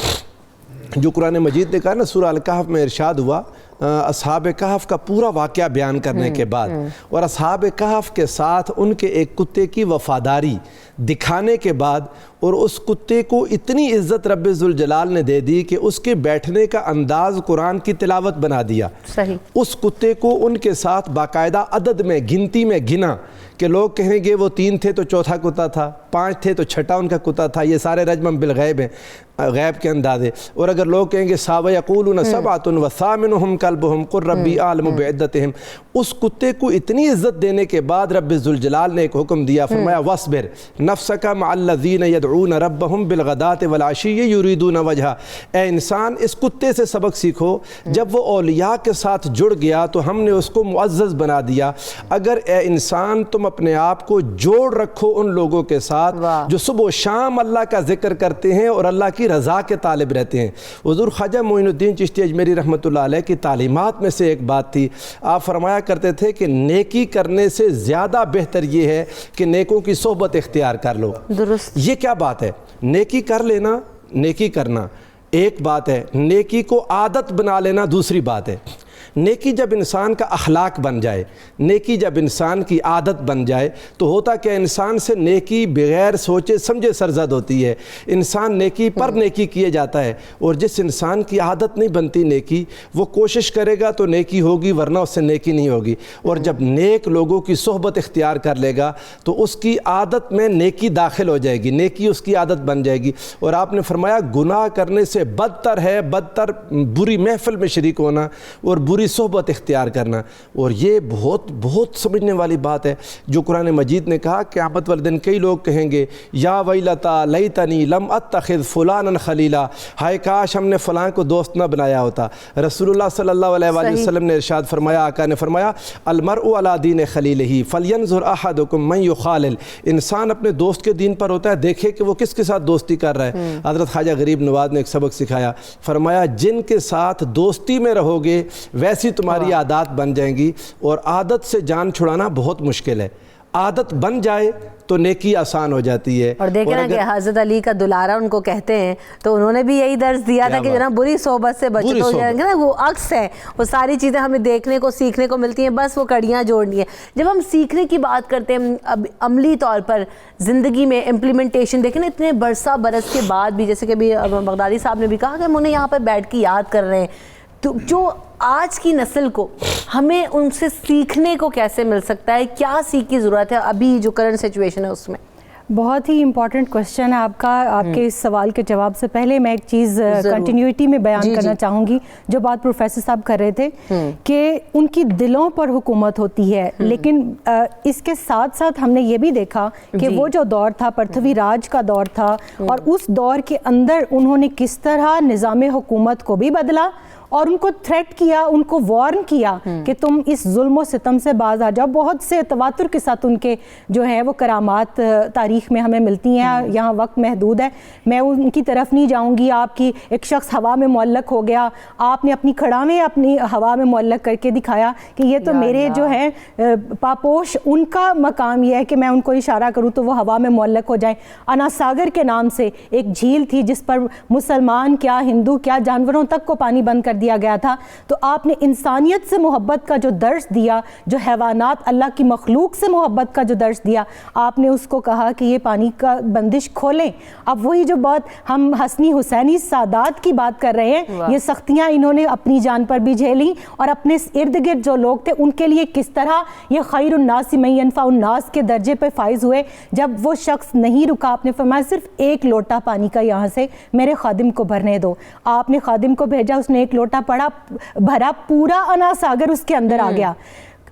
جو قرآن مجید نے کہا نا، سورہ الکہف میں ارشاد ہوا اصحاب کہف کا پورا واقعہ بیان کرنے کے بعد اور اصحاب کہف کے ساتھ ان کے ایک کتے کی وفاداری دکھانے کے بعد اور اس کتے کو اتنی عزت رب ذوالجلال نے دے دی کہ اس کے بیٹھنے کا انداز قرآن کی تلاوت بنا دیا. اس کتے کو ان کے ساتھ باقاعدہ عدد میں گنتی میں گنا کہ لوگ کہیں گے وہ 3 تھے تو چوتھا کتا تھا, 5 تھے تو چھٹا ان کا کتا تھا. یہ سارے رجم بالغیب ہیں, غیب کے اندازے. اور اگر لوگ کہیں گے یقولون سبعۃ وثامنہم کلبہم قل ربی اعلم بعدتہم, اس کتے کو اتنی عزت دینے کے بعد رب ذوالجلال نے ایک حکم دیا, فرمایا وَاصْبِرْ نَفْسَكَ مَعَ الَّذِينَ يَدْعُونَ رَبَّهُمْ بِالْغَدَاةِ وَالْعَشِيِّ يُرِيدُونَ وَجْهَهُ. اے انسان اس کتے سے سبق سیکھو, جب وہ اولیاء کے ساتھ جڑ گیا تو ہم نے اس کو معزز بنا دیا. اگر اے انسان تم اپنے آپ کو جوڑ رکھو ان لوگوں کے ساتھ جو صبح و شام اللہ کا ذکر کرتے ہیں اور اللہ کی رضا کے طالب رہتے ہیں. حضور خواجہ معین الدین چشتی اجمیری رحمۃ اللہ علیہ کی تعلیمات میں سے ایک بات تھی, آپ فرمایا کرتے تھے کہ نیکی کرنے سے زیادہ بہتر یہ ہے کہ نیکوں کی صحبت اختیار کر لو. درست. یہ کیا بات ہے؟ نیکی کر لینا, نیکی کرنا ایک بات ہے, نیکی کو عادت بنا لینا دوسری بات ہے. نیکی جب انسان کا اخلاق بن جائے, نیکی جب انسان کی عادت بن جائے تو ہوتا کہ انسان سے نیکی بغیر سوچے سمجھے سرزد ہوتی ہے. انسان نیکی پر نیکی کیے جاتا ہے, اور جس انسان کی عادت نہیں بنتی نیکی, وہ کوشش کرے گا تو نیکی ہوگی ورنہ اس سے نیکی نہیں ہوگی. اور جب نیک لوگوں کی صحبت اختیار کر لے گا تو اس کی عادت میں نیکی داخل ہو جائے گی, نیکی اس کی عادت بن جائے گی. اور آپ نے فرمایا گناہ کرنے سے بدتر ہے, بدتر بری محفل میں شریک ہونا اور بری صحبت اختیار کرنا. اور یہ بہت بہت سمجھنے والی بات ہے جو قرآن مجید نے کہا. قیامت والے دن کئی لوگ کہیں گے یا ویلتا لیتنی لم اتخذ فلانا خلیلا, ہائے کاش ہم نے فلاں کو دوست نہ بنایا ہوتا. رسول اللہ صلی اللہ علیہ وآلہ وسلم نے ارشاد فرمایا, آقا نے فرمایا المرء علی دین خلیلہ فلینظر احدکم من یخالل. انسان اپنے دوست کے دین پر ہوتا ہے, دیکھے کہ وہ کس کے ساتھ دوستی کر رہا ہے. حضرت خواجہ غریب نواز نے ایک سبق سکھایا, فرمایا جن کے ساتھ دوستی میں رہو گے ویسی تمہاری عادات بن جائیں گی, اور عادت سے جان چھڑانا بہت مشکل ہے. عادت بن جائے تو نیکی آسان ہو جاتی ہے. اور دیکھیں نا کہ حضرت علی کا دلارا ان کو کہتے ہیں, تو انہوں نے بھی یہی درس دیا تھا کہ جناب بری صحبت سے بچو. تو وہ عکس ہے, وہ ساری چیزیں ہمیں دیکھنے کو سیکھنے کو ملتی ہیں, بس وہ کڑیاں جوڑنی ہیں. جب ہم سیکھنے کی بات کرتے ہیں اب عملی طور پر زندگی میں امپلیمنٹیشن, دیکھیں نا اتنے برس کے بعد بھی, جیسے کہ ابھی بغدادی صاحب نے بھی کہا کہ ہم انہیں یہاں پہ بیٹھ کے یاد کر رہے ہیں, تو جو آج کی نسل کو ہمیں ان سے سیکھنے کو کیسے مل سکتا ہے, کیا سیکھ کی ضرورت ہے ابھی جو کرنٹ سچویشن ہے اس میں؟ بہت ہی امپورٹنٹ کوشچن ہے آپ کا. آپ کے اس سوال کے جواب سے پہلے میں ایک چیز کنٹینیوٹی میں بیان کرنا چاہوں گی, جو بات پروفیسر صاحب کر رہے تھے کہ ان کی دلوں پر حکومت ہوتی ہے, لیکن اس کے ساتھ ساتھ ہم نے یہ بھی دیکھا کہ وہ جو دور تھا پرتھوی راج کا دور تھا, اور اس دور کے اندر انہوں نے کس طرح نظام حکومت کو بھی بدلا اور ان کو تھریٹ کیا, ان کو وارن کیا کہ تم اس ظلم و ستم سے باز آ جاؤ. بہت سے تواتر کے ساتھ ان کے جو ہیں وہ کرامات تاریخ میں ہمیں ملتی ہیں. یہاں وقت محدود ہے, میں ان کی طرف نہیں جاؤں گی. آپ کی ایک شخص ہوا میں معلق ہو گیا, آپ نے اپنی کھڑاویں اپنی ہوا میں معلق کر کے دکھایا کہ یہ تو میرے جو ہیں پاپوش, ان کا مقام یہ ہے کہ میں ان کو اشارہ کروں تو وہ ہوا میں معلق ہو جائیں. انا ساگر کے نام سے ایک جھیل تھی جس پر مسلمان کیا ہندو کیا جانوروں تک کو پانی بند کر دیا گیا تھا. تو آپ نے انسانیت سے محبت کا جو درس دیا, جو حیوانات اللہ کی مخلوق سے محبت کا جو درس دیا, آپ نے اس کو کہا کہ یہ پانی کا بندش کھولیں. اب وہی جو بات ہم حسنی حسینی سادات کی بات کر رہے ہیں, یہ سختیاں انہوں نے اپنی جان پر بھی جھیلی, اور اپنے ارد گرد جو لوگ تھے ان کے لیے کس طرح یہ خیر الناس من ینفع الناس کے درجے پہ فائز ہوئے. جب وہ شخص نہیں رکا, آپ نے فرمایا صرف ایک لوٹا پانی کا یہاں سے میرے خادم کو بھرنے دو. آپ نے خادم کو بھیجا, اس نے ایک لوٹا پڑا بھرا, پورا انا ساگر اس کے اندر آ گیا.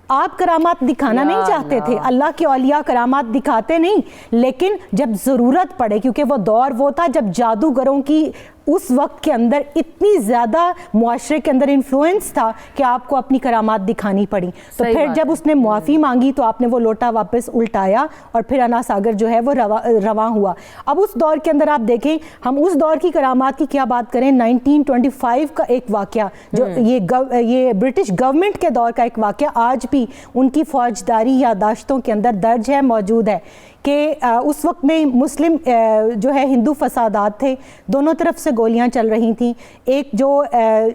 آپ کرامات دکھانا نہیں چاہتے تھے, اللہ کے اولیاء کرامات دکھاتے نہیں, لیکن جب ضرورت پڑے, کیونکہ وہ دور وہ تھا جب جادوگروں کی اس وقت کے اندر اتنی زیادہ معاشرے کے اندر انفلوئنس تھا کہ آپ کو اپنی کرامات دکھانی پڑی. تو پھر جب اس نے معافی مانگی تو آپ نے وہ لوٹا واپس الٹایا, اور پھر انا ساگر جو ہے وہ رواں ہوا. اب اس دور کے اندر آپ دیکھیں, ہم اس دور کی کرامات کی کیا بات کریں, 1925 کا ایک واقعہ جو یہ برٹش گورنمنٹ کے دور کا ایک واقعہ آج بھی ان کی فوجداری یادداشتوں کے اندر درج ہے, موجود ہے, کہ اس وقت میں مسلم جو ہے ہندو فسادات تھے, دونوں طرف سے سے گولیاں چل رہی تھیں. ایک جو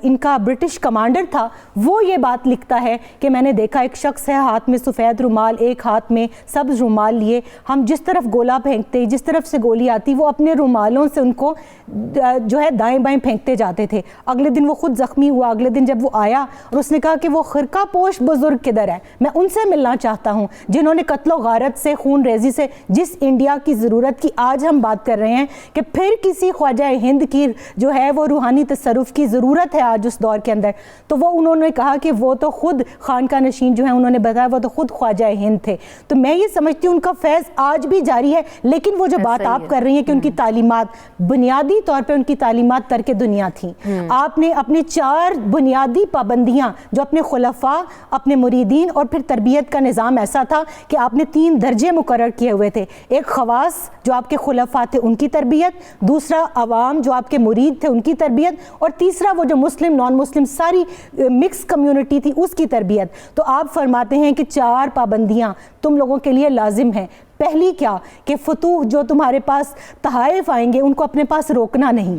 ان کا برٹش کمانڈر تھا وہ یہ بات لکھتا ہے کہ میں نے دیکھا ایک شخص ہے ہاتھ میں سفید رومال, ایک ہاتھ میں سبز رومال لیے, ہم جس طرف گولا پھینکتے, جس طرف سے گولی آتی وہ اپنے رومالوں سے ان کو جو ہے دائیں بائیں پھینکتے جاتے تھے. اگلے دن وہ خود زخمی ہوا. اگلے دن جب وہ آیا اور اس نے کہا کہ وہ خرقہ پوش بزرگ کدھر ہے, میں ان سے ملنا چاہتا ہوں جنہوں نے قتل و غارت سے, خون ریزی سے, جس انڈیا کی ضرورت کی آج ہم بات کر رہے ہیں کہ پھر کسی خواجہ ہند کی جو ہے وہ روحانی تصرف کی ضرورت ہے آج اس دور کے اندر, تو وہ انہوں نے کہا کہ وہ تو خود خانقاہ نشین جو ہیں انہوں نے بتایا وہ تو خود خواجہ ہند تھے. تو میں یہ سمجھتی ہوں ان کا فیض آج بھی جاری ہے, لیکن وہ جو بات آپ کر رہی ہیں کہ ان کی تعلیمات بنیادی طور پہ ان کی تعلیمات ترک دنیا تھیں. آپ نے اپنے 4 بنیادی پابندیاں جو اپنے خلفاء, اپنے مریدین اور پھر تربیت کا نظام ایسا تھا کہ آپ نے 3 درجے مقرر کیے ہوئے تھے. ایک خواص جو آپ کے خلفاء تھے ان کی تربیت, دوسرا عوام جو آپ کے مرید تھے ان کی تربیت, اور تیسرا وہ جو مسلم نان مسلم ساری مکس کمیونٹی تھی اس کی تربیت. تو آپ فرماتے ہیں کہ 4 پابندیاں تم لوگوں کے لیے لازم ہیں. پہلی کیا کہ فتوح جو تمہارے پاس تحائف آئیں گے ان کو اپنے پاس روکنا نہیں.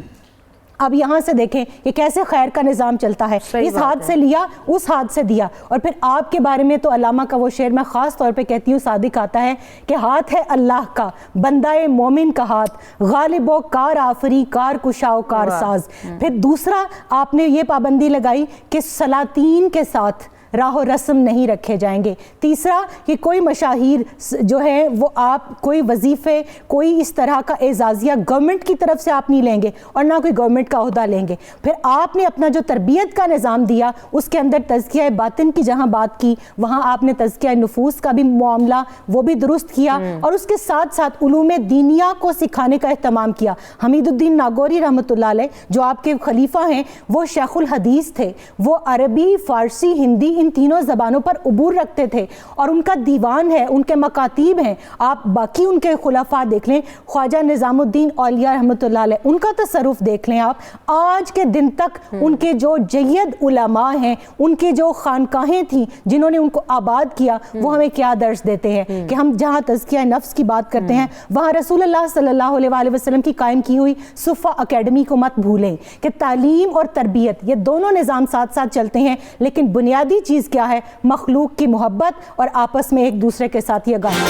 اب یہاں سے دیکھیں کہ کیسے خیر کا نظام چلتا ہے, اس ہاتھ سے لیا اس ہاتھ سے دیا. اور پھر آپ کے بارے میں تو علامہ کا وہ شعر میں خاص طور پہ کہتی ہوں, صادق آتا ہے کہ ہاتھ ہے اللہ کا بندہ مومن کا ہاتھ, غالب و کار آفری کار کشا و کار ساز. پھر دوسرا آپ نے یہ پابندی لگائی کہ سلاطین کے ساتھ راہ و رسم نہیں رکھے جائیں گے. تیسرا کہ کوئی مشاہیر جو ہے وہ آپ کوئی وظیفے, کوئی اس طرح کا اعزازیہ گورنمنٹ کی طرف سے آپ نہیں لیں گے اور نہ کوئی گورنمنٹ کا عہدہ لیں گے. پھر آپ نے اپنا جو تربیت کا نظام دیا اس کے اندر تزکیہ باطن کی جہاں بات کی وہاں آپ نے تزکیہ نفوس کا بھی معاملہ وہ بھی درست کیا, اور اس کے ساتھ ساتھ علوم دینیہ کو سکھانے کا اہتمام کیا. حمید الدین ناگوری رحمۃ اللہ علیہ جو آپ کے خلیفہ ہیں وہ شیخ الحدیث تھے, وہ عربی, فارسی, ہندی ان تینوں زبانوں پر عبور رکھتے تھے, اور ان کا دیوان ہے, ان کے مکاتیب ہیں. آپ باقی ان کے خلفاء دیکھ لیں, خواجہ نظام الدین اولیاء رحمۃ اللہ علیہ ان کا تصرف دیکھ لیں آپ, آج کے دن تک ان کے جو جید علماء ہیں, ان کے جو خانقاہیں تھیں جنہوں نے ان کو آباد کیا, وہ ہمیں کیا درس دیتے ہیں کہ ہم جہاں تزکیہ نفس کی بات کرتے ہیں وہاں رسول اللہ صلی اللہ علیہ وآلہ وسلم کی قائم کی ہوئی صفا اکیڈمی کو مت بھولیں کہ تعلیم اور تربیت یہ دونوں نظام ساتھ ساتھ چلتے ہیں, لیکن بنیادی چیز کیا ہے؟ مخلوق کی محبت اور آپس میں ایک دوسرے کے ساتھ یہ گانا.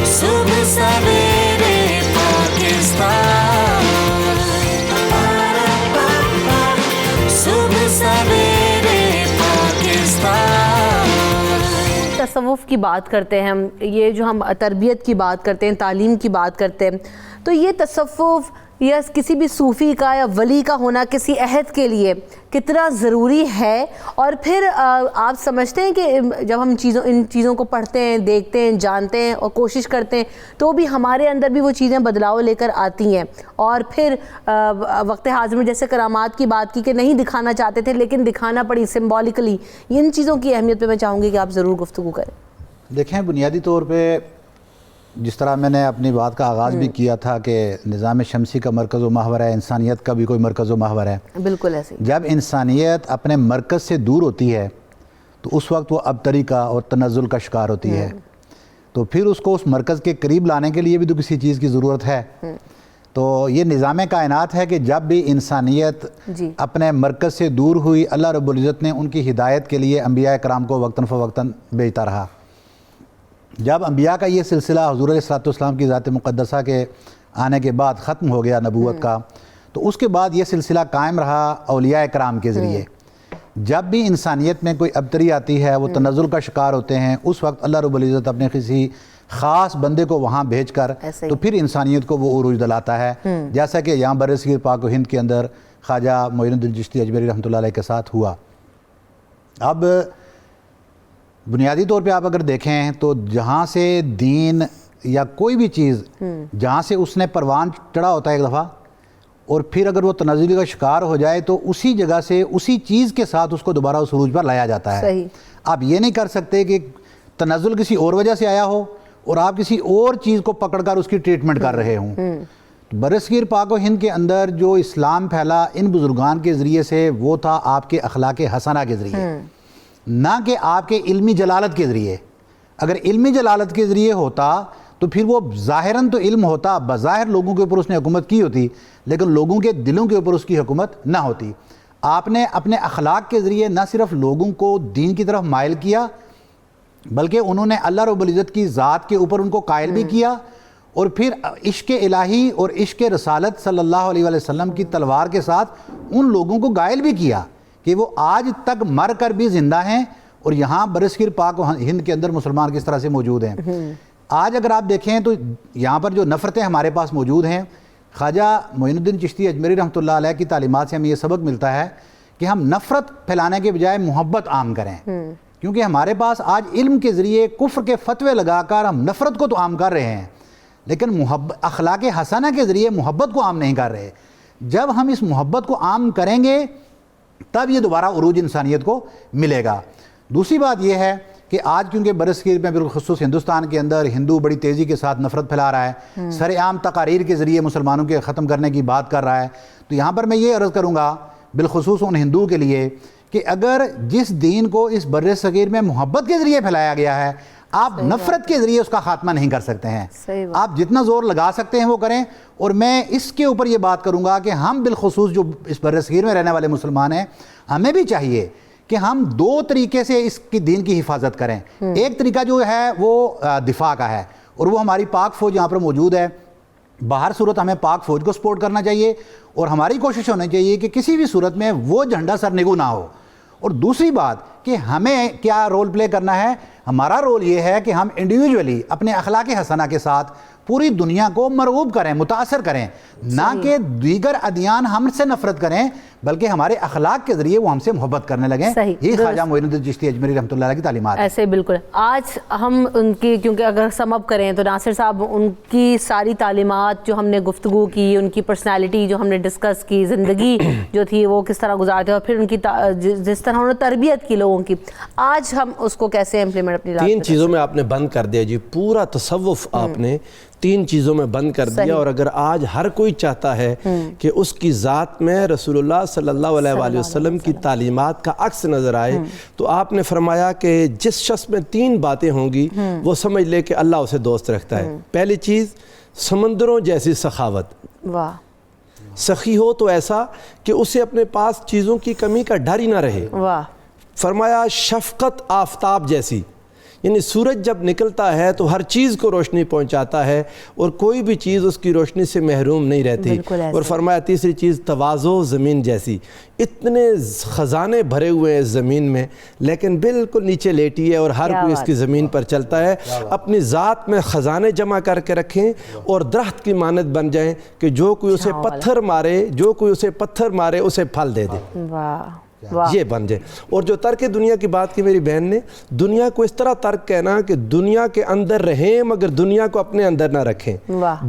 صبح سویرے پاکستان, صبح سویرے پاکستان. تصوف کی بات کرتے ہیں ہم, یہ جو ہم تربیت کی بات کرتے ہیں, تعلیم کی بات کرتے ہیں, تو یہ تصوف یا کسی بھی صوفی کا یا ولی کا ہونا کسی عہد کے لیے کتنا ضروری ہے؟ اور پھر آپ سمجھتے ہیں کہ جب ہم ان چیزوں کو پڑھتے ہیں, دیکھتے ہیں, جانتے ہیں اور کوشش کرتے ہیں تو بھی ہمارے اندر بھی وہ چیزیں بدلاؤ لے کر آتی ہیں, اور پھر وقت حاضر میں جیسے کرامات کی بات کی کہ نہیں دکھانا چاہتے تھے لیکن دکھانا پڑی سمبولیکلی, ان چیزوں کی اہمیت پہ میں چاہوں گی کہ آپ ضرور گفتگو کریں. دیکھیں بنیادی طور پہ جس طرح میں نے اپنی بات کا آغاز بھی کیا تھا کہ نظام شمسی کا مرکز و محور ہے, انسانیت کا بھی کوئی مرکز و محور ہے. بالکل ایسے جب انسانیت اپنے مرکز سے دور ہوتی ہے تو اس وقت وہ ابتری کا اور تنزل کا شکار ہوتی ہے, تو پھر اس کو اس مرکز کے قریب لانے کے لیے بھی تو کسی چیز کی ضرورت ہے. تو یہ نظام کائنات ہے کہ جب بھی انسانیت اپنے مرکز سے دور ہوئی, اللہ رب العزت نے ان کی ہدایت کے لیے انبیاء کرام کو وقتاً فوقتاً بھیجتا رہا. جب انبیاء کا یہ سلسلہ حضور علیہ الصلوۃ والسلام کی ذات مقدسہ کے آنے کے بعد ختم ہو گیا نبوت کا, تو اس کے بعد یہ سلسلہ قائم رہا اولیاء کرام کے ذریعے. جب بھی انسانیت میں کوئی ابتری آتی ہے, وہ تنزل کا شکار ہوتے ہیں, اس وقت اللہ رب العزت اپنے کسی خاص بندے کو وہاں بھیج کر تو پھر انسانیت کو وہ عروج دلاتا ہے, جیسا کہ یہاں برصغیر پاک و ہند کے اندر خواجہ معین الدین چشتی اجمیری رحمۃ اللہ علیہ کے ساتھ ہوا. اب بنیادی طور پہ آپ اگر دیکھیں تو جہاں سے دین یا کوئی بھی چیز جہاں سے اس نے پروان چڑھا ہوتا ہے ایک دفعہ, اور پھر اگر وہ تنزلی کا شکار ہو جائے تو اسی جگہ سے اسی چیز کے ساتھ اس کو دوبارہ اس عروج پر لایا جاتا ہے. آپ یہ نہیں کر سکتے کہ تنزل کسی اور وجہ سے آیا ہو اور آپ کسی اور چیز کو پکڑ کر اس کی ٹریٹمنٹ کر رہے ہوں. برصغیر پاک و ہند کے اندر جو اسلام پھیلا ان بزرگان کے ذریعے سے, وہ تھا آپ کے اخلاق حسنہ کے ذریعے, نہ کہ آپ کے علمی جلالت کے ذریعے. اگر علمی جلالت کے ذریعے ہوتا تو پھر وہ ظاہراً تو علم ہوتا، بظاہر لوگوں کے اوپر اس نے حکومت کی ہوتی، لیکن لوگوں کے دلوں کے اوپر اس کی حکومت نہ ہوتی۔ آپ نے اپنے اخلاق کے ذریعے نہ صرف لوگوں کو دین کی طرف مائل کیا، بلکہ انہوں نے اللہ رب العزت کی ذات کے اوپر ان کو قائل بھی کیا، اور پھر عشق الہی اور عشق رسالت صلی اللہ علیہ وسلم کی تلوار کے ساتھ ان لوگوں کو غائل بھی کیا کہ وہ آج تک مر کر بھی زندہ ہیں، اور یہاں برصغیر پاک و ہند کے اندر مسلمان کس طرح سے موجود ہیں۔ آج اگر آپ دیکھیں تو یہاں پر جو نفرتیں ہمارے پاس موجود ہیں، خواجہ معین الدین چشتی اجمیری رحمۃ اللہ علیہ کی تعلیمات سے ہمیں یہ سبق ملتا ہے کہ ہم نفرت پھیلانے کے بجائے محبت عام کریں، کیونکہ ہمارے پاس آج علم کے ذریعے کفر کے فتوے لگا کر ہم نفرت کو تو عام کر رہے ہیں، لیکن اخلاق حسنہ کے ذریعے محبت کو عام نہیں کر رہے۔ جب ہم اس محبت کو عام کریں گے تب یہ دوبارہ عروج انسانیت کو ملے گا۔ دوسری بات یہ ہے کہ آج کیونکہ برصغیر میں بالخصوص ہندوستان کے اندر ہندو بڑی تیزی کے ساتھ نفرت پھیلا رہا ہے، سر عام تقاریر کے ذریعے مسلمانوں کے ختم کرنے کی بات کر رہا ہے، تو یہاں پر میں یہ عرض کروں گا بالخصوص ان ہندوؤں کے لیے کہ اگر جس دین کو اس برصغیر میں محبت کے ذریعے پھیلایا گیا ہے، آپ نفرت کے ذریعے اس کا خاتمہ نہیں کر سکتے ہیں۔ آپ جتنا زور لگا سکتے ہیں وہ کریں، اور میں اس کے اوپر یہ بات کروں گا کہ ہم بالخصوص جو اس برصغیر میں رہنے والے مسلمان ہیں، ہمیں بھی چاہیے کہ ہم دو طریقے سے اس کی دین کی حفاظت کریں۔ ایک طریقہ جو ہے وہ دفاع کا ہے، اور وہ ہماری پاک فوج یہاں پر موجود ہے۔ باہر صورت ہمیں پاک فوج کو سپورٹ کرنا چاہیے، اور ہماری کوشش ہونی چاہیے کہ کسی بھی صورت میں وہ جھنڈا سرنگو نہ ہو۔ اور دوسری بات کہ ہمیں کیا رول پلے کرنا ہے، ہمارا رول یہ ہے کہ ہم انڈیویجولی اپنے اخلاق حسنہ کے ساتھ پوری دنیا کو مرغوب کریں، متاثر کریں، نہ کہ دیگر ادیان ہم سے نفرت کریں، بلکہ ہمارے اخلاق کے ذریعے وہ ہم سے محبت کرنے لگیں۔ یہ خواجہ معین الدین چشتی اجمیری رحمۃ اللہ علیہ کی تعلیمات ہیں۔ ایسے بالکل آج ہم ان کی، کیونکہ اگر سم اپ کریں تو ناصر صاحب ان کی ساری تعلیمات جو ہم نے گفتگو کی، ان کی پرسنالٹی جو ہم نے ڈسکس کی، زندگی جو تھی وہ کس طرح گزارتے، اور پھر ان کی جس طرح انہوں نے تربیت کی لوگوں کی، آج ہم اس کو کیسے امپلیمنٹ اپنی تین چیزوں میں آپ نے بند کر دیا جی، پورا تصوف آپ نے تین چیزوں میں بند کر دیا۔ اور اگر آج ہر کوئی چاہتا ہے کہ اس کی ذات میں رسول اللہ صلی اللہ علیہ وآلہ وسلم کی تعلیمات کا عکس نظر آئے، تو آپ نے فرمایا کہ جس شخص میں تین باتیں ہوں گی وہ سمجھ لے کہ اللہ اسے دوست رکھتا ہے۔ پہلی چیز، سمندروں جیسی سخاوت، سخی ہو تو ایسا کہ اسے اپنے پاس چیزوں کی کمی کا ڈر ہی نہ رہے۔ فرمایا شفقت آفتاب جیسی، یعنی سورج جب نکلتا ہے تو ہر چیز کو روشنی پہنچاتا ہے، اور کوئی بھی چیز اس کی روشنی سے محروم نہیں رہتی۔ اور فرمایا تیسری چیز، تواضع زمین جیسی، اتنے خزانے بھرے ہوئے ہیں زمین میں لیکن بالکل نیچے لیٹی ہے، اور ہر کوئی اس کی زمین پر چلتا ہے۔ اپنی ذات میں خزانے جمع کر کے رکھیں اور درخت کی مانند بن جائیں کہ جو کوئی اسے پتھر مارے اسے پھل دے دے، یہ بن جائے۔ اور جو ترک دنیا کی بات کی میری بہن نے، دنیا کو اس طرح ترک کہنا کہ دنیا کے اندر رہیں مگر دنیا کو اپنے اندر نہ رکھیں،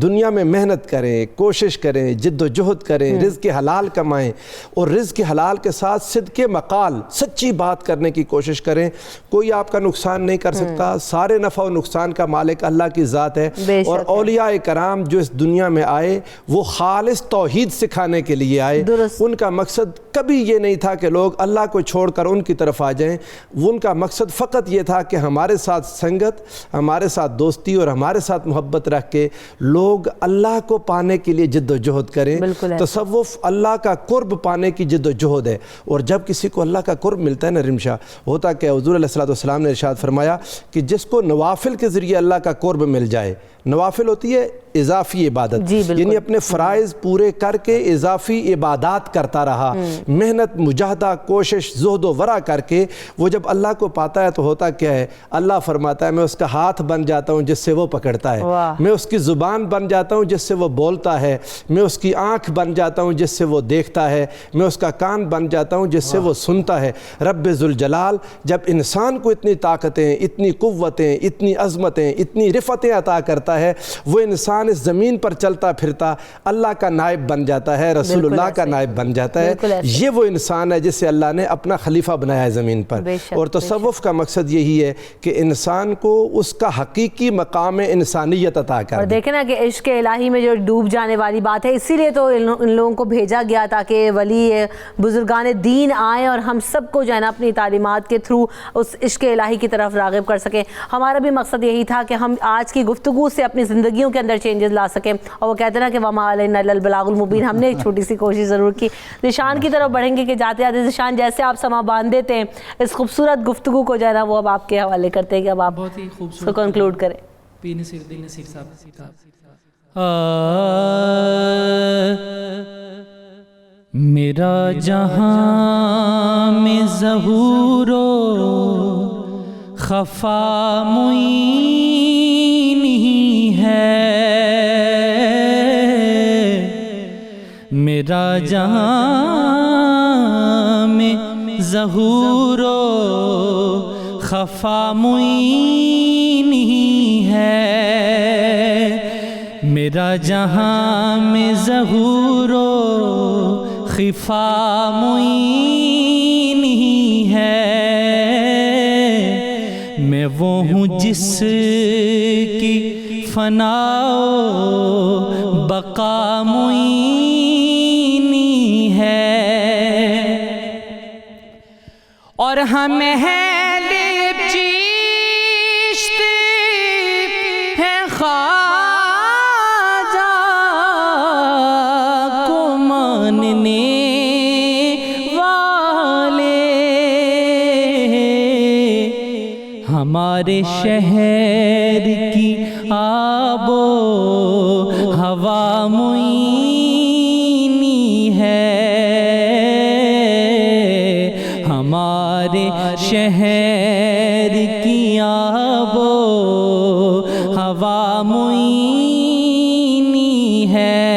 دنیا میں محنت کریں، کوشش کریں، جد و جہد کریں، رزق حلال کمائیں، اور رزق حلال کے ساتھ صدق مقال، سچی بات کرنے کی کوشش کریں۔ کوئی آپ کا نقصان نہیں کر سکتا، سارے نفع و نقصان کا مالک اللہ کی ذات ہے۔ اور اولیاء کرام جو اس دنیا میں آئے وہ خالص توحید سکھانے کے لیے آئے، ان کا مقصد کبھی یہ نہیں تھا کہ لوگ اللہ کو چھوڑ کر ان کی طرف آ جائیں، ان کا مقصد فقط یہ تھا کہ ہمارے ساتھ سنگت، ہمارے ساتھ دوستی اور ہمارے ساتھ محبت رکھ کے لوگ اللہ کو پانے کے لیے جد و جہد کریں۔ تصوف اللہ کا قرب پانے کی جد و جہد ہے، اور جب کسی کو اللہ کا قرب ملتا ہے نا رمشا، ہوتا کہ حضور علیہ السلام نے ارشاد فرمایا کہ جس کو نوافل کے ذریعے اللہ کا قرب مل جائے، نوافل ہوتی ہے اضافی عبادت، یعنی اپنے فرائض پورے کر کے اضافی عبادات کرتا رہا، محنت، مجاہدہ، کوشش، زہد و ورع کر کے وہ جب اللہ کو پاتا ہے تو ہوتا کیا ہے، اللہ فرماتا ہے میں اس کا ہاتھ بن جاتا ہوں جس سے وہ پکڑتا ہے، میں اس کی زبان بن جاتا ہوں جس سے وہ بولتا ہے، میں اس کی آنکھ بن جاتا ہوں جس سے وہ دیکھتا ہے، میں اس کا کان بن جاتا ہوں جس سے وہ سنتا ہے۔ رب ذوالجلال جب انسان کو اتنی طاقتیں، اتنی قوتیں، اتنی عظمتیں، اتنی رفتیں عطا کرتا ہے، وہ انسان انسان اس زمین پر چلتا پھرتا اللہ کا نائب بن جاتا ہے, رسول اللہ کا نائب بن جاتا ہے. یہ وہ انسان ہے جسے اللہ نے اپنا خلیفہ بنایا ہے زمین پر. اور تصوف کا مقصد یہی ہے کہ انسان کو اس کا حقیقی مقام انسانیت عطا کر. اور دیکھیں نا کہ عشق الہی میں جو ڈوب جانے والی بات ہے, اسی لیے تو ان لوگوں کو بھیجا گیا تاکہ ولی بزرگان دین آئیں اور ہم سب کو جو ہے نا اپنی تعلیمات کے تھرو اس عشق الہی کی طرف راغب کر سکیں. ہمارا بھی مقصد یہی تھا کہ ہم آج کی گفتگو سے اپنی زندگیوں کے اندر چینجز لا سکیں. اور وہ کہتے ہیں نا کہ وما علینا الا البلاغ المبین. ہم نے ایک چھوٹی سی کوشش ضرور کی. ذیشان کی طرف بڑھیں گے کہ جاتے جاتے ذیشان جیسے آپ سما باندھ دیتے ہیں اس خوبصورت گفتگو کو جو ہے نا وہ اب آپ کے حوالے کرتے ہیں کہ اب آپ اس کو کنکلوڈ کریں. میرا جہاں میں ظہور و خفا معین ہی ہے, میرا جہاں میں ظہور و خفا معین ہی ہے, میرا جہاں میں ظہور و خفا معین ہی ہے. میں وہ ہوں جس کی فنا و بقا معین ہی ہے, اور ہم اہل چشت ہیں خواجہ کو ماننے والے, ہمارے شہر کی آب و ہوا معینی ہے, ہمارے شہر کی آب و ہوا معینی ہے.